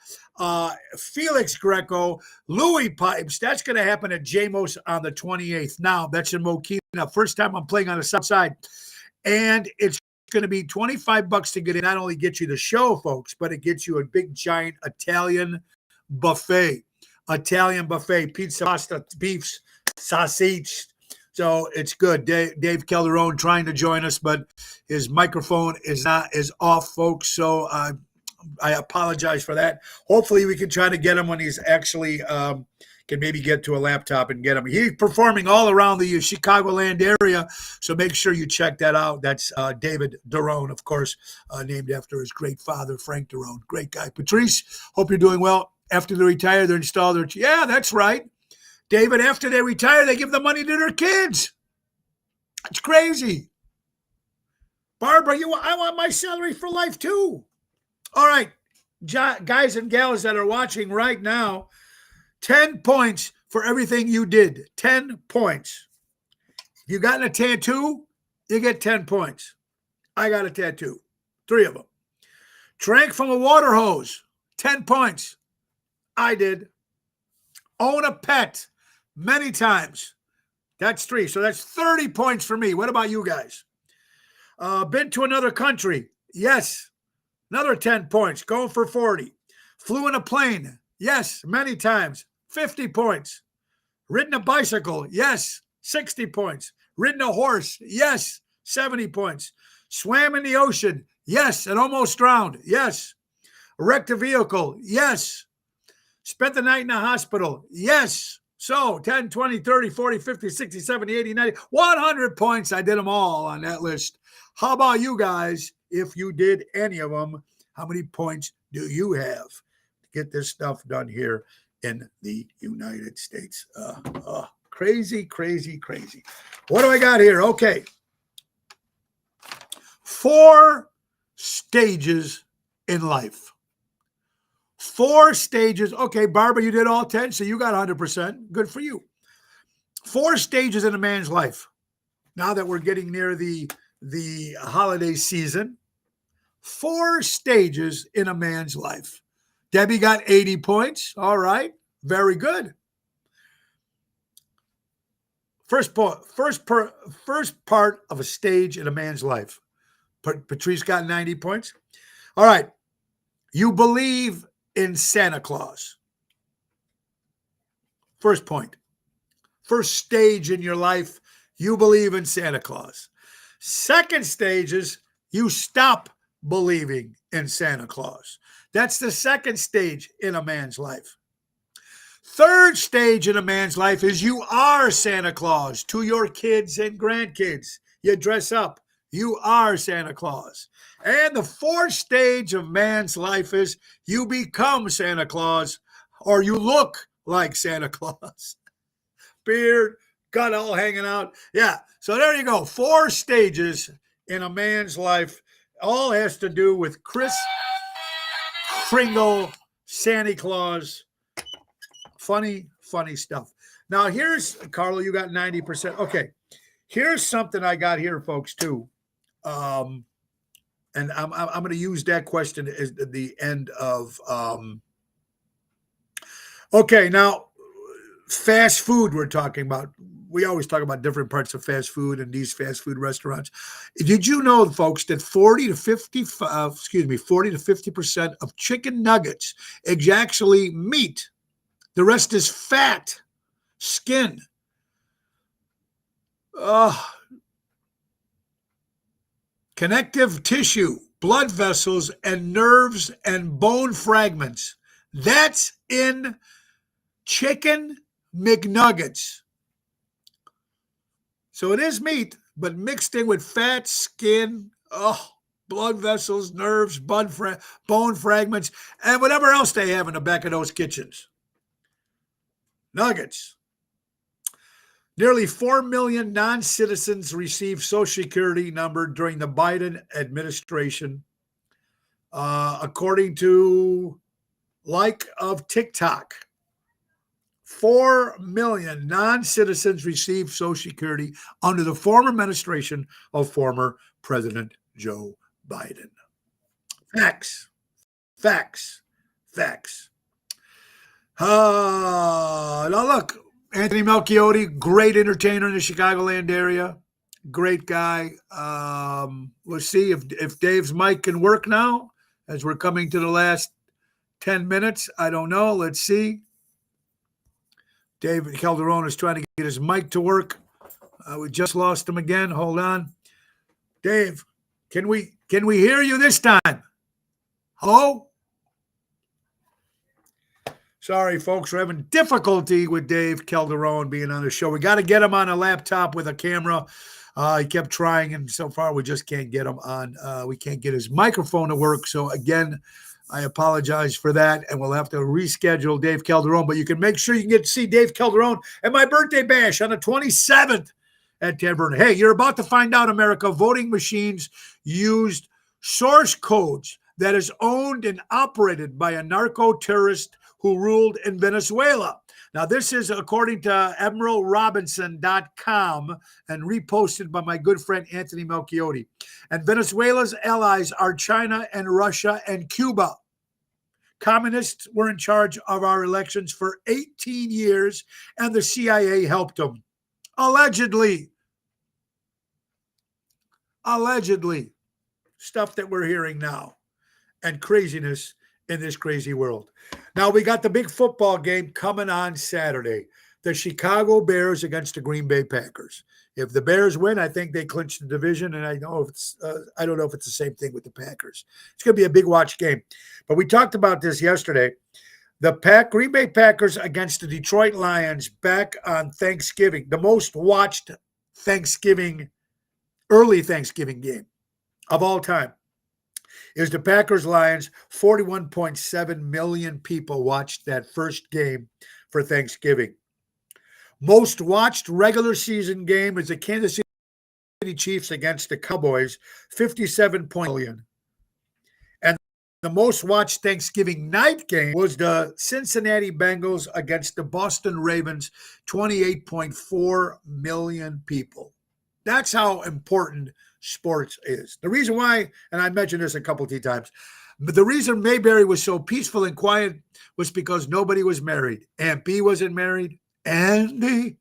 Felix Greco, Louis Pipes. That's going to happen at JMOS on the 28th. Now, that's in Mokina. First time I'm playing on the south side. And it's going to be $25 to get in. Not only get you the show, folks, but it gets you a big, giant Italian buffet. Italian buffet, pizza, pasta, beefs, sausage. So it's good. Dave Calderon trying to join us, but his microphone is off, folks. So I apologize for that. Hopefully we can try to get him when he's actually can maybe get to a laptop and get him. He's performing all around the Chicagoland area, so make sure you check that out. That's David Derone, of course, named after his great father, Frank Derone. Great guy. Patrice, hope you're doing well. After they retire, they install their... Yeah, that's right. David, after they retire, they give the money to their kids. It's crazy. Barbara, I want my salary for life too. All right, guys and gals that are watching right now, 10 points for everything you did. 10 points. You got a tattoo, you get 10 points. I got a tattoo. 3 of them. Drank from a water hose, 10 points. I did. Own a pet many times. That's 3. So that's 30 points for me. What about you guys? Been to another country. Yes. Another 10 points. Going for 40. Flew in a plane. Yes. Many times. 50 points. Ridden a bicycle. Yes. 60 points. Ridden a horse. Yes. 70 points. Swam in the ocean. Yes. And almost drowned. Yes. Wrecked a vehicle. Yes. Spent the night in a hospital. Yes. So 10, 20, 30, 40, 50, 60, 70, 80, 90, 100 points. I did them all on that list. How about you guys? If you did any of them, how many points do you have to get this stuff done here in the United States? Crazy, crazy, crazy. What do I got here? Okay. 4 stages in life. 4 stages. Okay, Barbara, you did all 10, so you got 100%. Good for you. 4 stages in a man's life. Now that we're getting near the holiday season, 4 stages in a man's life. Debbie got 80 points. All right. Very good. First part of a stage in a man's life. Patrice got 90 points. All right. You believe in Santa Claus. First point. First stage in your life, you believe in Santa Claus. Second stage is you stop believing in Santa Claus. That's the second stage in a man's life. Third stage in a man's life is you are Santa Claus to your kids and grandkids. You dress up. You are Santa Claus. And the 4th stage of man's life is you become Santa Claus, or you look like Santa Claus. Beard, gut all hanging out. Yeah. So there you go. 4 stages in a man's life. All has to do with Kris Kringle, Santa Claus. Funny, funny stuff. Now here's, Carlo, you got 90%. Okay. Here's something I got here, folks, too. And I'm going to use that question as the end of. Okay, now fast food we're talking about. We always talk about different parts of fast food and these fast food restaurants. Did you know, folks, that 40 to 50% of chicken nuggets is actually meat? The rest is fat, skin. connective tissue, blood vessels, and nerves and bone fragments. That's in Chicken McNuggets. So it is meat, but mixed in with fat, skin, blood vessels, nerves, bone fragments, and whatever else they have in the back of those kitchens. Nuggets. Nearly 4 million non-citizens received Social Security number during the Biden administration, according to like of TikTok. 4 million non-citizens received Social Security under the former administration of former President Joe Biden. Facts. Now look, Anthony Melchiotti, great entertainer in the Chicagoland area. Great guy. We'll see if Dave's mic can work now as we're coming to the last 10 minutes. I don't know. Let's see. David Calderon is trying to get his mic to work. We just lost him again. Hold on. Dave, can we hear you this time? Hello? Sorry, folks. We're having difficulty with Dave Calderon being on the show. We got to get him on a laptop with a camera. He kept trying, and so far we just can't get him on. We can't get his microphone to work. So, again, I apologize for that, and we'll have to reschedule Dave Calderon. But you can make sure you can get to see Dave Calderon at my birthday bash on the 27th at Tan Burnett. Hey, you're about to find out, America, voting machines used source codes that is owned and operated by a narco-terrorist who ruled in Venezuela. Now, this is according to AdmiralRobinson.com and reposted by my good friend Anthony Melchiotti. And Venezuela's allies are China and Russia and Cuba. Communists were in charge of our elections for 18 years, and the CIA helped them. Allegedly. Stuff that we're hearing now. And craziness in this crazy world. Now, we got the big football game coming on Saturday. The Chicago Bears against the Green Bay Packers. If the Bears win, I think they clinch the division, and I don't know if it's the same thing with the Packers. It's going to be a big watch game. But we talked about this yesterday. The Green Bay Packers against the Detroit Lions back on Thanksgiving, the most watched early Thanksgiving game of all time, is the Packers-Lions. 41.7 million people watched that first game for Thanksgiving. Most watched regular season game is the Kansas City Chiefs against the Cowboys, 57 million. And the most watched Thanksgiving night game was the Cincinnati Bengals against the Boston Ravens, 28.4 million people. That's how important sports is. The reason why, and I mentioned this a couple of times, but the reason Mayberry was so peaceful and quiet was because nobody was married. Aunt B wasn't married. Andy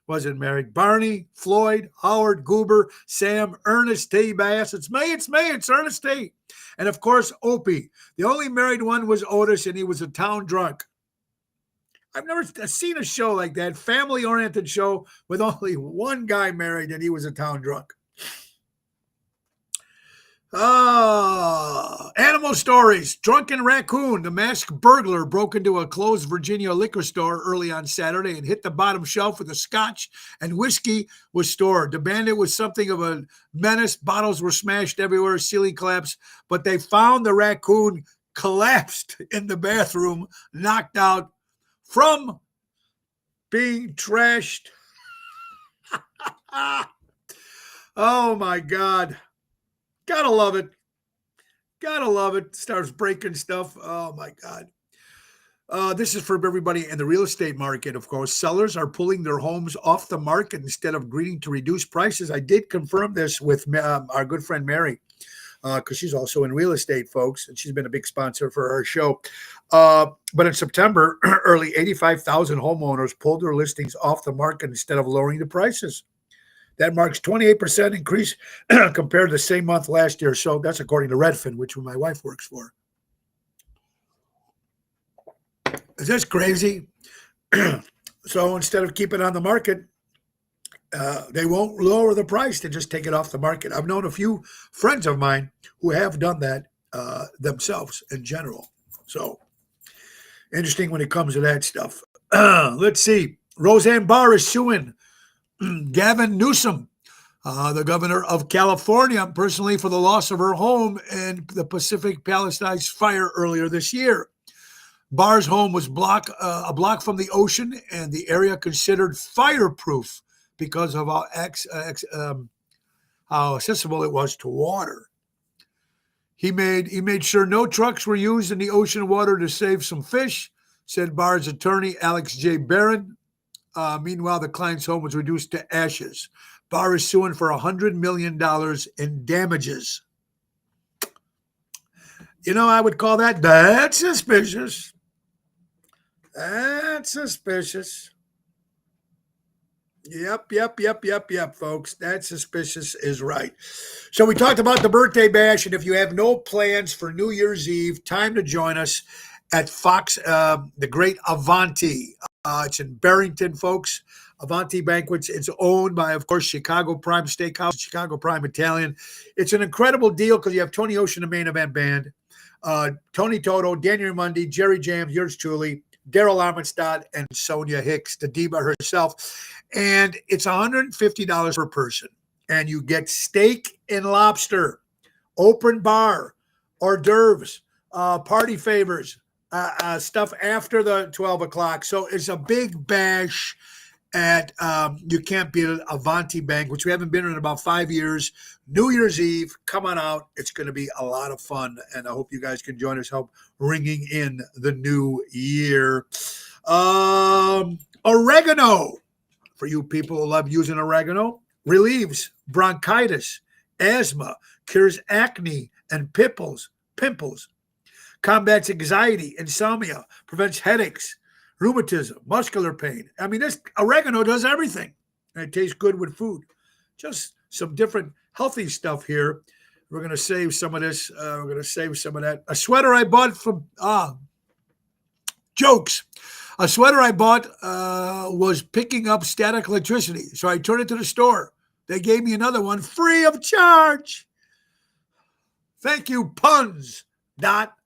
wasn't married. Barney, Floyd, Howard, Goober, Sam, Ernest T. Bass. It's me, it's Ernest T. And of course, Opie. The only married one was Otis, and he was a town drunk. I've never seen a show like that, family-oriented show with only one guy married, and he was a town drunk. Animal stories. Drunken raccoon. The masked burglar broke into a closed Virginia liquor store early on Saturday and hit the bottom shelf where the scotch and whiskey was stored. The bandit was something of a menace. Bottles were smashed everywhere, ceiling collapsed, but they found the raccoon collapsed in the bathroom, knocked out from being trashed. Oh, my God. Gotta love it. Starts breaking stuff. Oh, my God. This is for everybody in the real estate market, of course. Sellers are pulling their homes off the market instead of agreeing to reduce prices. I did confirm this with our good friend Mary, because she's also in real estate, folks, and she's been a big sponsor for our show. But in September, early 85,000 homeowners pulled their listings off the market instead of lowering the prices. That marks 28% increase compared to the same month last year. So that's according to Redfin, which my wife works for. Is this crazy? So instead of keeping it on the market, They won't lower the price to just take it off the market. I've known a few friends of mine who have done that themselves in general. So interesting when it comes to that stuff. Let's see. Roseanne Barr is suing Gavin Newsom, the governor of California, personally for the loss of her home in the Pacific Palisades fire earlier this year. Barr's home was a block from the ocean and the area considered fireproof because of how accessible it was to water. He made sure no trucks were used in the ocean water to save some fish, said Barr's attorney, Alex J. Barron. Meanwhile, the client's home was reduced to ashes. Barr is suing for $100 million in damages. I would call that's suspicious. That's suspicious. Yep, folks. That's suspicious is right. So we talked about the birthday bash, and if you have no plans for New Year's Eve, time to join us at Fox, the Great Avanti. It's in Barrington, folks. Avanti Banquets. It's owned by, of course, Chicago Prime Steakhouse, Chicago Prime Italian. It's an incredible deal because you have Tony Ocean, the main event band, Tony Toto, Daniel Raimondi, Jerry Jams, yours truly, Daryl Armstead, and Sonia Hicks, the diva herself. And it's $150 per person. And you get steak and lobster, open bar, hors d'oeuvres, party favors, stuff after the 12 o'clock. So it's a big bash at You Can't Beat It, Avanti Bank, which we haven't been in about 5 years. New Year's Eve, come on out. It's going to be a lot of fun, and I hope you guys can join us, help ringing in the new year. Oregano, for you people who love using oregano, relieves bronchitis, asthma, cures acne and pimples, combats anxiety, insomnia, prevents headaches, rheumatism, muscular pain. I mean, this oregano does everything, and it tastes good with food. Just some different healthy stuff here. We're going to save some of this. We're going to save some of that. A sweater I bought from jokes. A sweater I bought was picking up static electricity, so I turned it to the store. They gave me another one free of charge. Thank you, puns.com.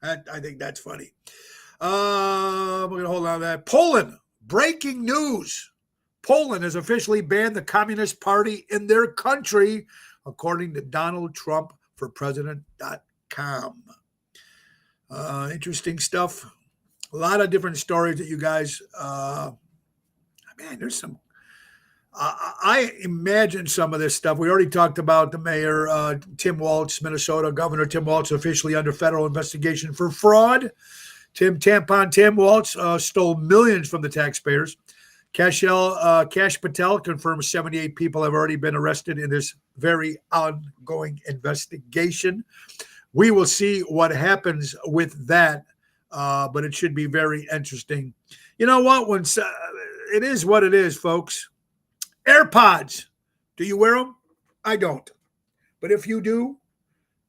I think that's funny. We're going to hold on to that. Poland, breaking news. Poland has officially banned the Communist Party in their country, according to Donald Trump for President.com. Interesting stuff. A lot of different stories that you guys, there's some. I imagine some of this stuff. We already talked about the mayor, Tim Walz, Minnesota. Governor Tim Walz officially under federal investigation for fraud. Tampon Tim Walz stole millions from the taxpayers. Kash Patel confirms 78 people have already been arrested in this very ongoing investigation. We will see what happens with that, but it should be very interesting. You know what? It is what it is, folks. AirPods. Do you wear them? I don't. But if you do,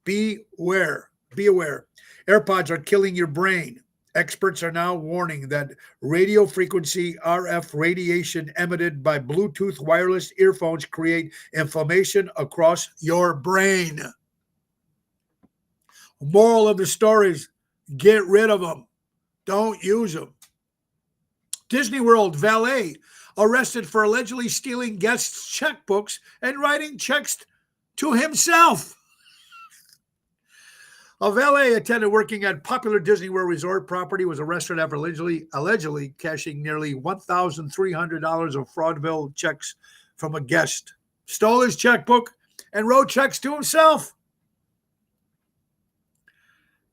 beware. Be aware. AirPods are killing your brain. Experts are now warning that radio frequency RF radiation emitted by Bluetooth wireless earphones create inflammation across your brain. Moral of the story is get rid of them. Don't use them. Disney World valet arrested for allegedly stealing guests' checkbooks and writing checks to himself. A valet attendant working at popular Disney World Resort property was arrested after allegedly cashing nearly $1,300 of fraudulent checks from a guest. Stole his checkbook and wrote checks to himself.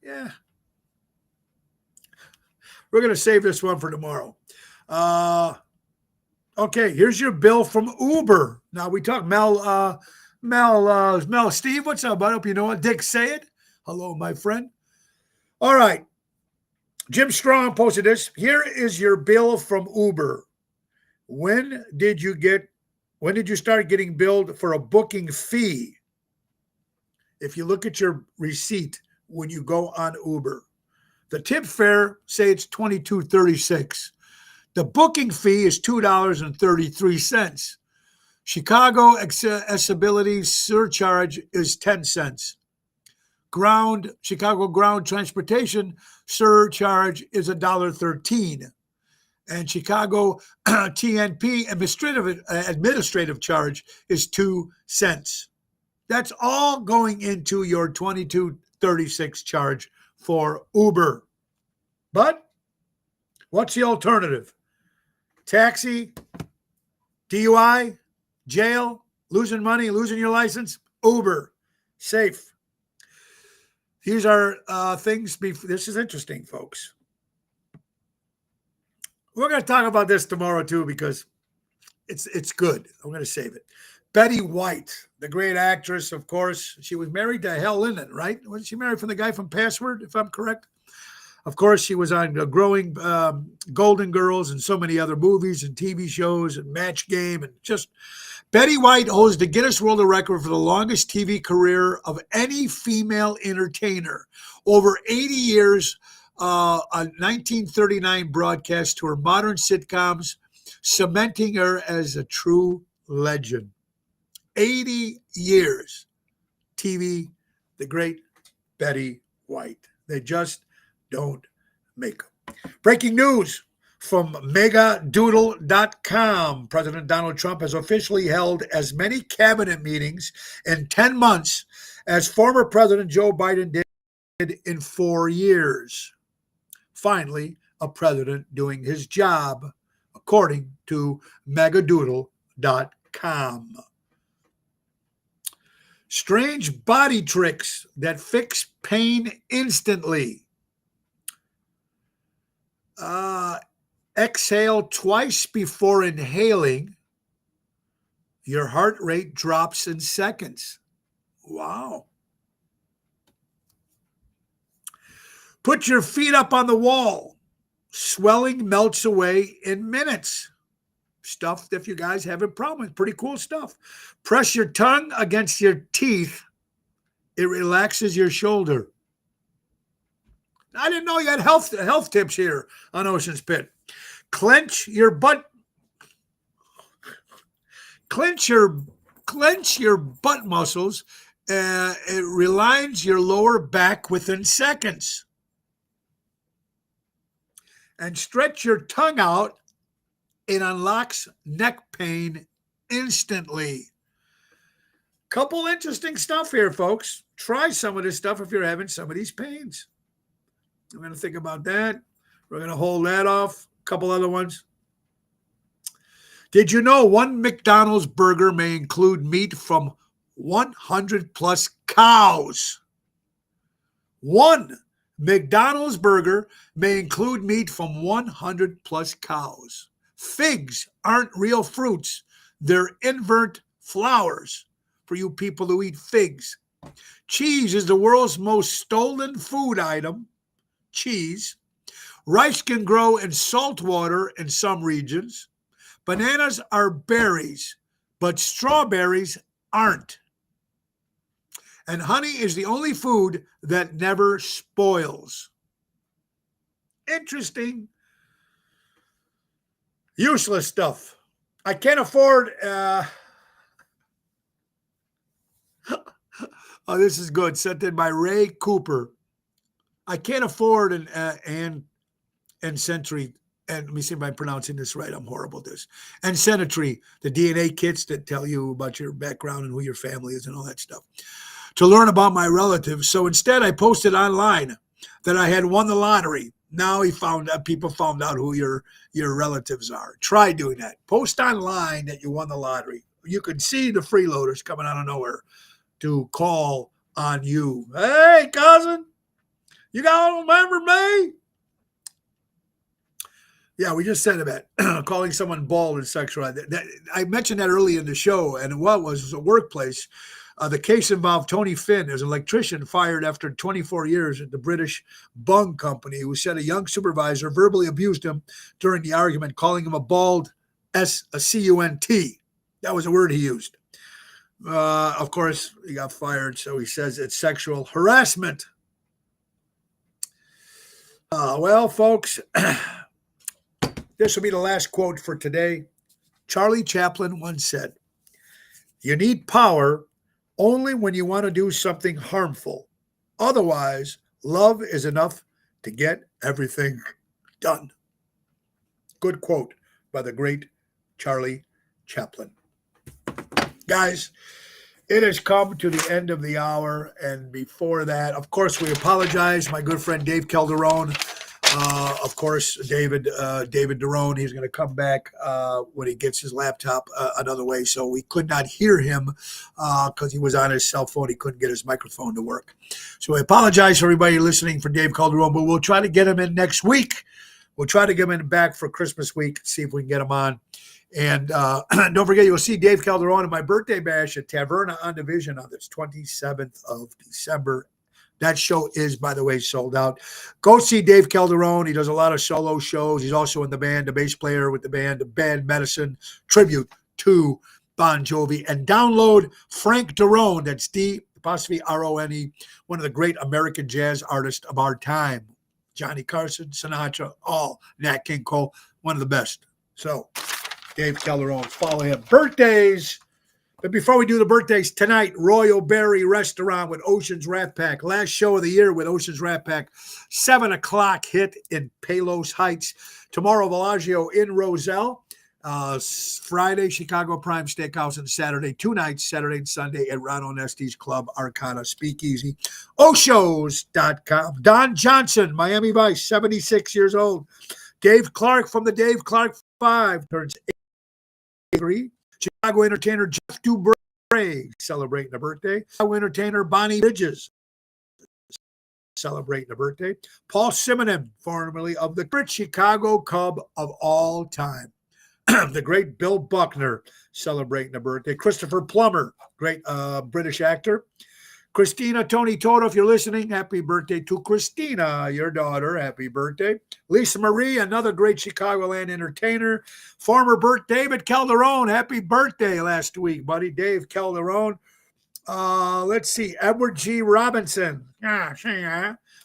Yeah. We're going to save this one for tomorrow. Okay, here's your bill from Uber. Now we talk Mel, Steve, what's up? I hope you know what. Dick, say it. Hello, my friend. All right. Jim Strong posted this. Here is your bill from Uber. When did you start getting billed for a booking fee? If you look at your receipt when you go on Uber, the tip fare, say it's $22.36. The booking fee is $2.33. Chicago accessibility surcharge is 10 cents. Chicago ground transportation surcharge is $1.13. And Chicago TNP administrative charge is 2 cents. That's all going into your $22.36 charge for Uber. But what's the alternative? Taxi, DUI, jail, losing money, losing your license, Uber, safe. These are things. This is interesting, folks. We're going to talk about this tomorrow too because it's good. I'm going to save it. Betty White, the great actress, of course. She was married to Hal Linden, right? Wasn't she married from the guy from Password, if I'm correct? Of course, she was on Growing Golden Girls and so many other movies and TV shows and Match Game. And just Betty White holds the Guinness World Record for the longest TV career of any female entertainer. Over 80 years, a 1939 broadcast to her modern sitcoms, cementing her as a true legend. 80 years. TV, the great Betty White. They just don't make them. Breaking news from megadoodle.com. President Donald Trump has officially held as many cabinet meetings in 10 months as former President Joe Biden did in 4 years. Finally, a president doing his job, according to megadoodle.com. Strange body tricks that fix pain instantly. Exhale twice before inhaling. Your heart rate drops in seconds. Wow. Put your feet up on the wall. Swelling melts away in minutes. Stuff that if you guys have a problem with. Pretty cool stuff. Press your tongue against your teeth. It relaxes your shoulder. I didn't know you had health tips here on Ocean's Pit. Clench your butt muscles. It realigns your lower back within seconds. And stretch your tongue out. It unlocks neck pain instantly. Couple interesting stuff here, folks. Try some of this stuff if you're having some of these pains. I'm going to think about that. We're going to hold that off. A couple other ones. Did you know one McDonald's burger may include meat from 100 plus cows? One McDonald's burger may include meat from 100 plus cows. Figs aren't real fruits. They're invert flowers for you people who eat figs. Cheese is the world's most stolen food item. Cheese. Rice can grow in salt water in some regions. Bananas are berries, but strawberries aren't. And honey is the only food that never spoils. Interesting. Useless stuff. I can't afford... oh, this is good. Sent in by Ray Cooper. I can't afford an Century, and let me see if I'm pronouncing this right. I'm horrible at this. And Century, the DNA kits that tell you about your background and who your family is and all that stuff, to learn about my relatives. So instead, I posted online that I had won the lottery. Now people found out who your relatives are. Try doing that. Post online that you won the lottery. You can see the freeloaders coming out of nowhere to call on you. Hey, cousin, you got remember me? Yeah, we just said about calling someone bald and sexual. I mentioned that early in the show, and what was a workplace. The case involved Tony Finn. There's an electrician fired after 24 years at the British Bung Company who said a young supervisor verbally abused him during the argument, calling him a bald C-U-N-T. That was a word he used. Of course, he got fired, so he says it's sexual harassment. Well, folks, This will be the last quote for today. Charlie Chaplin once said, "You need power only when you want to do something harmful. Otherwise, love is enough to get everything done." Good quote by the great Charlie Chaplin. Guys, it has come to the end of the hour. And before that, of course, we apologize. My good friend Dave Calderon, of course, David Derone, he's going to come back when he gets his laptop another way. So we could not hear him because he was on his cell phone. He couldn't get his microphone to work. So I apologize for everybody listening for Dave Calderon, but we'll try to get him in next week. We'll try to get him in back for Christmas week, see if we can get him on. And don't forget, you'll see Dave Calderon at my birthday bash at Taverna on Division on the 27th of December. That show is, by the way, sold out. Go see Dave Calderon. He does a lot of solo shows. He's also in the band, the bass player with the band Bad Medicine, tribute to Bon Jovi. And download Frank Derone, that's D''Rone, one of the great American jazz artists of our time. Johnny Carson, Sinatra, all Nat King Cole, one of the best. So, Dave Calderon, follow him. Birthdays. But before we do the birthdays, tonight, Royal Berry Restaurant with Ocean's Rat Pack. Last show of the year with Ocean's Rat Pack. 7 o'clock hit in Palos Heights. Tomorrow, Bellagio in Roselle. Friday, Chicago Prime Steakhouse. And Saturday, 2 nights, Saturday and Sunday at Ron Onesti's Club Arcana Speakeasy. Oshos.com. Don Johnson, Miami Vice, 76 years old. Dave Clark from the Dave Clark 5 turns 83. Chicago entertainer Jeff Dubray celebrating a birthday. Chicago entertainer Bonnie Bridges celebrating a birthday. Paul Simonon, formerly of the great Chicago Cub of all time. The great Bill Buckner celebrating a birthday. Christopher Plummer, great British actor. Christina Tony Toto, if you're listening, happy birthday to Christina, your daughter. Happy birthday. Lisa Marie, another great Chicagoland entertainer. Former David Calderon, happy birthday last week, buddy. Dave Calderon. Let's see. Edward G. Robinson.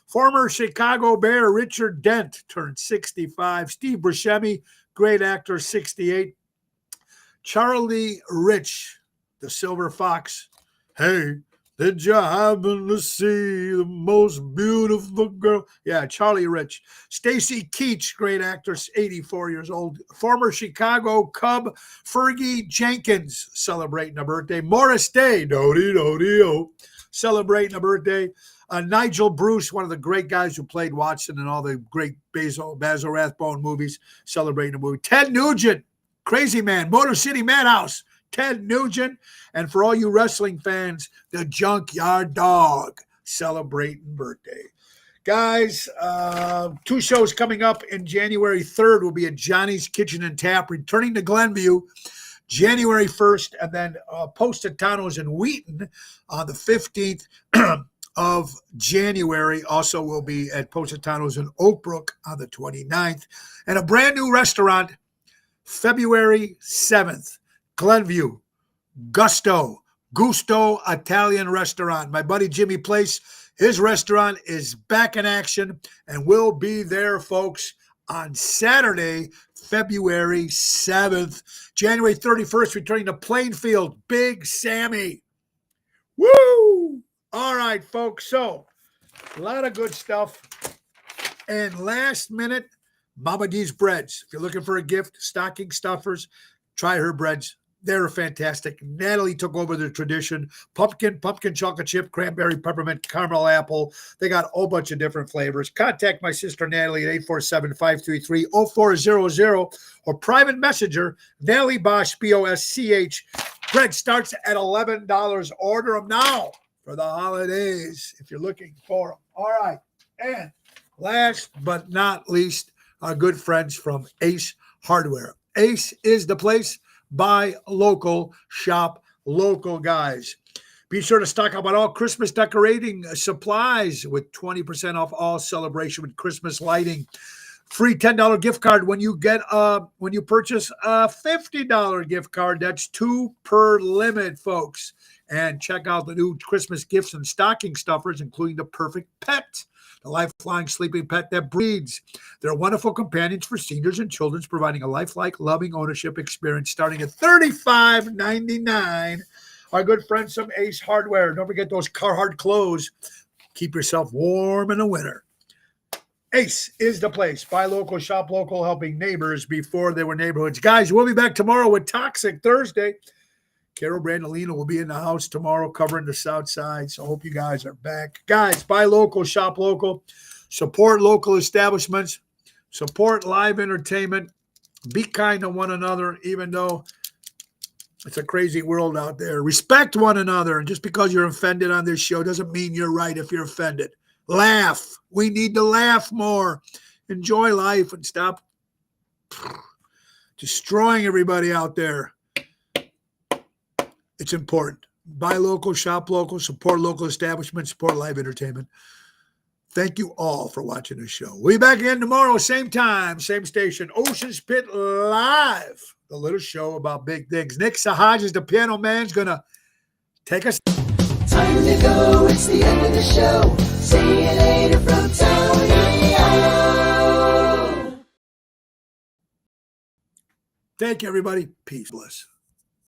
Former Chicago Bear Richard Dent turned 65. Steve Buscemi, great actor, 68. Charlie Rich, the Silver Fox. Hey, did you happen to see the most beautiful girl? Yeah, Charlie Rich. Stacy Keach, great actress, 84 years old. Former Chicago Cub Fergie Jenkins celebrating a birthday. Morris Day, celebrating a birthday. Nigel Bruce, one of the great guys who played Watson in all the great Basil Rathbone movies, celebrating a movie. Ted Nugent, Crazy Man, Motor City Madhouse. Ted Nugent. And for all you wrestling fans, the Junkyard Dog celebrating birthday. Guys, 2 shows coming up in January 3rd will be at Johnny's Kitchen and Tap, returning to Glenview January 1st, and then Positano's in Wheaton on the 15th of January. Also will be at Positano's in Oak Brook on the 29th. And a brand new restaurant, February 7th. Glenview, Gusto Italian Restaurant. My buddy Jimmy Place, his restaurant is back in action and will be there, folks, on Saturday, February 7th. January 31st, returning to Plainfield, Big Sammy. Woo! All right, folks. So, a lot of good stuff. And last minute, Mama D's Breads. If you're looking for a gift, stocking stuffers, try her breads. They're fantastic. Natalie took over the tradition. Pumpkin chocolate chip, cranberry, peppermint, caramel apple. They got a whole bunch of different flavors. Contact my sister Natalie at 847-533-0400 or private messenger, Natalie Bosch, B-O-S-C-H. Bread starts at $11. Order them now for the holidays if you're looking for them. All right. And last but not least, our good friends from Ace Hardware. Ace is the place. Buy local, shop local, guys. Be sure to stock up on all Christmas decorating supplies with 20% off all celebration with Christmas lighting. Free $10 gift card when you purchase a $50 gift card. That's 2 per limit, folks. And check out the new Christmas gifts and stocking stuffers, including the Perfect Pet, the lifelong sleeping pet that breeds. They're wonderful companions for seniors and children, providing a lifelike, loving ownership experience starting at $35.99. Our good friends from Ace Hardware. Don't forget those Carhartt clothes. Keep yourself warm in the winter. Ace is the place. Buy local, shop local, helping neighbors before they were neighborhoods. Guys, we'll be back tomorrow with Toxic Thursday. Carol Brandolino will be in the house tomorrow covering the South Side. So I hope you guys are back. Guys, buy local, shop local, support local establishments, support live entertainment, be kind to one another, even though it's a crazy world out there. Respect one another. And just because you're offended on this show doesn't mean you're right if you're offended. Laugh. We need to laugh more. Enjoy life and stop destroying everybody out there. It's important. Buy local, shop local, support local establishments, support live entertainment. Thank you all for watching this show. We'll be back again tomorrow, same time, same station, Ocean's Pit Live, the little show about big things. Nick Sahaj is the piano man. He's going to take us.
Time to go, it's the end of the show. See you later from Tony O.
Thank you, everybody. Peace, bliss.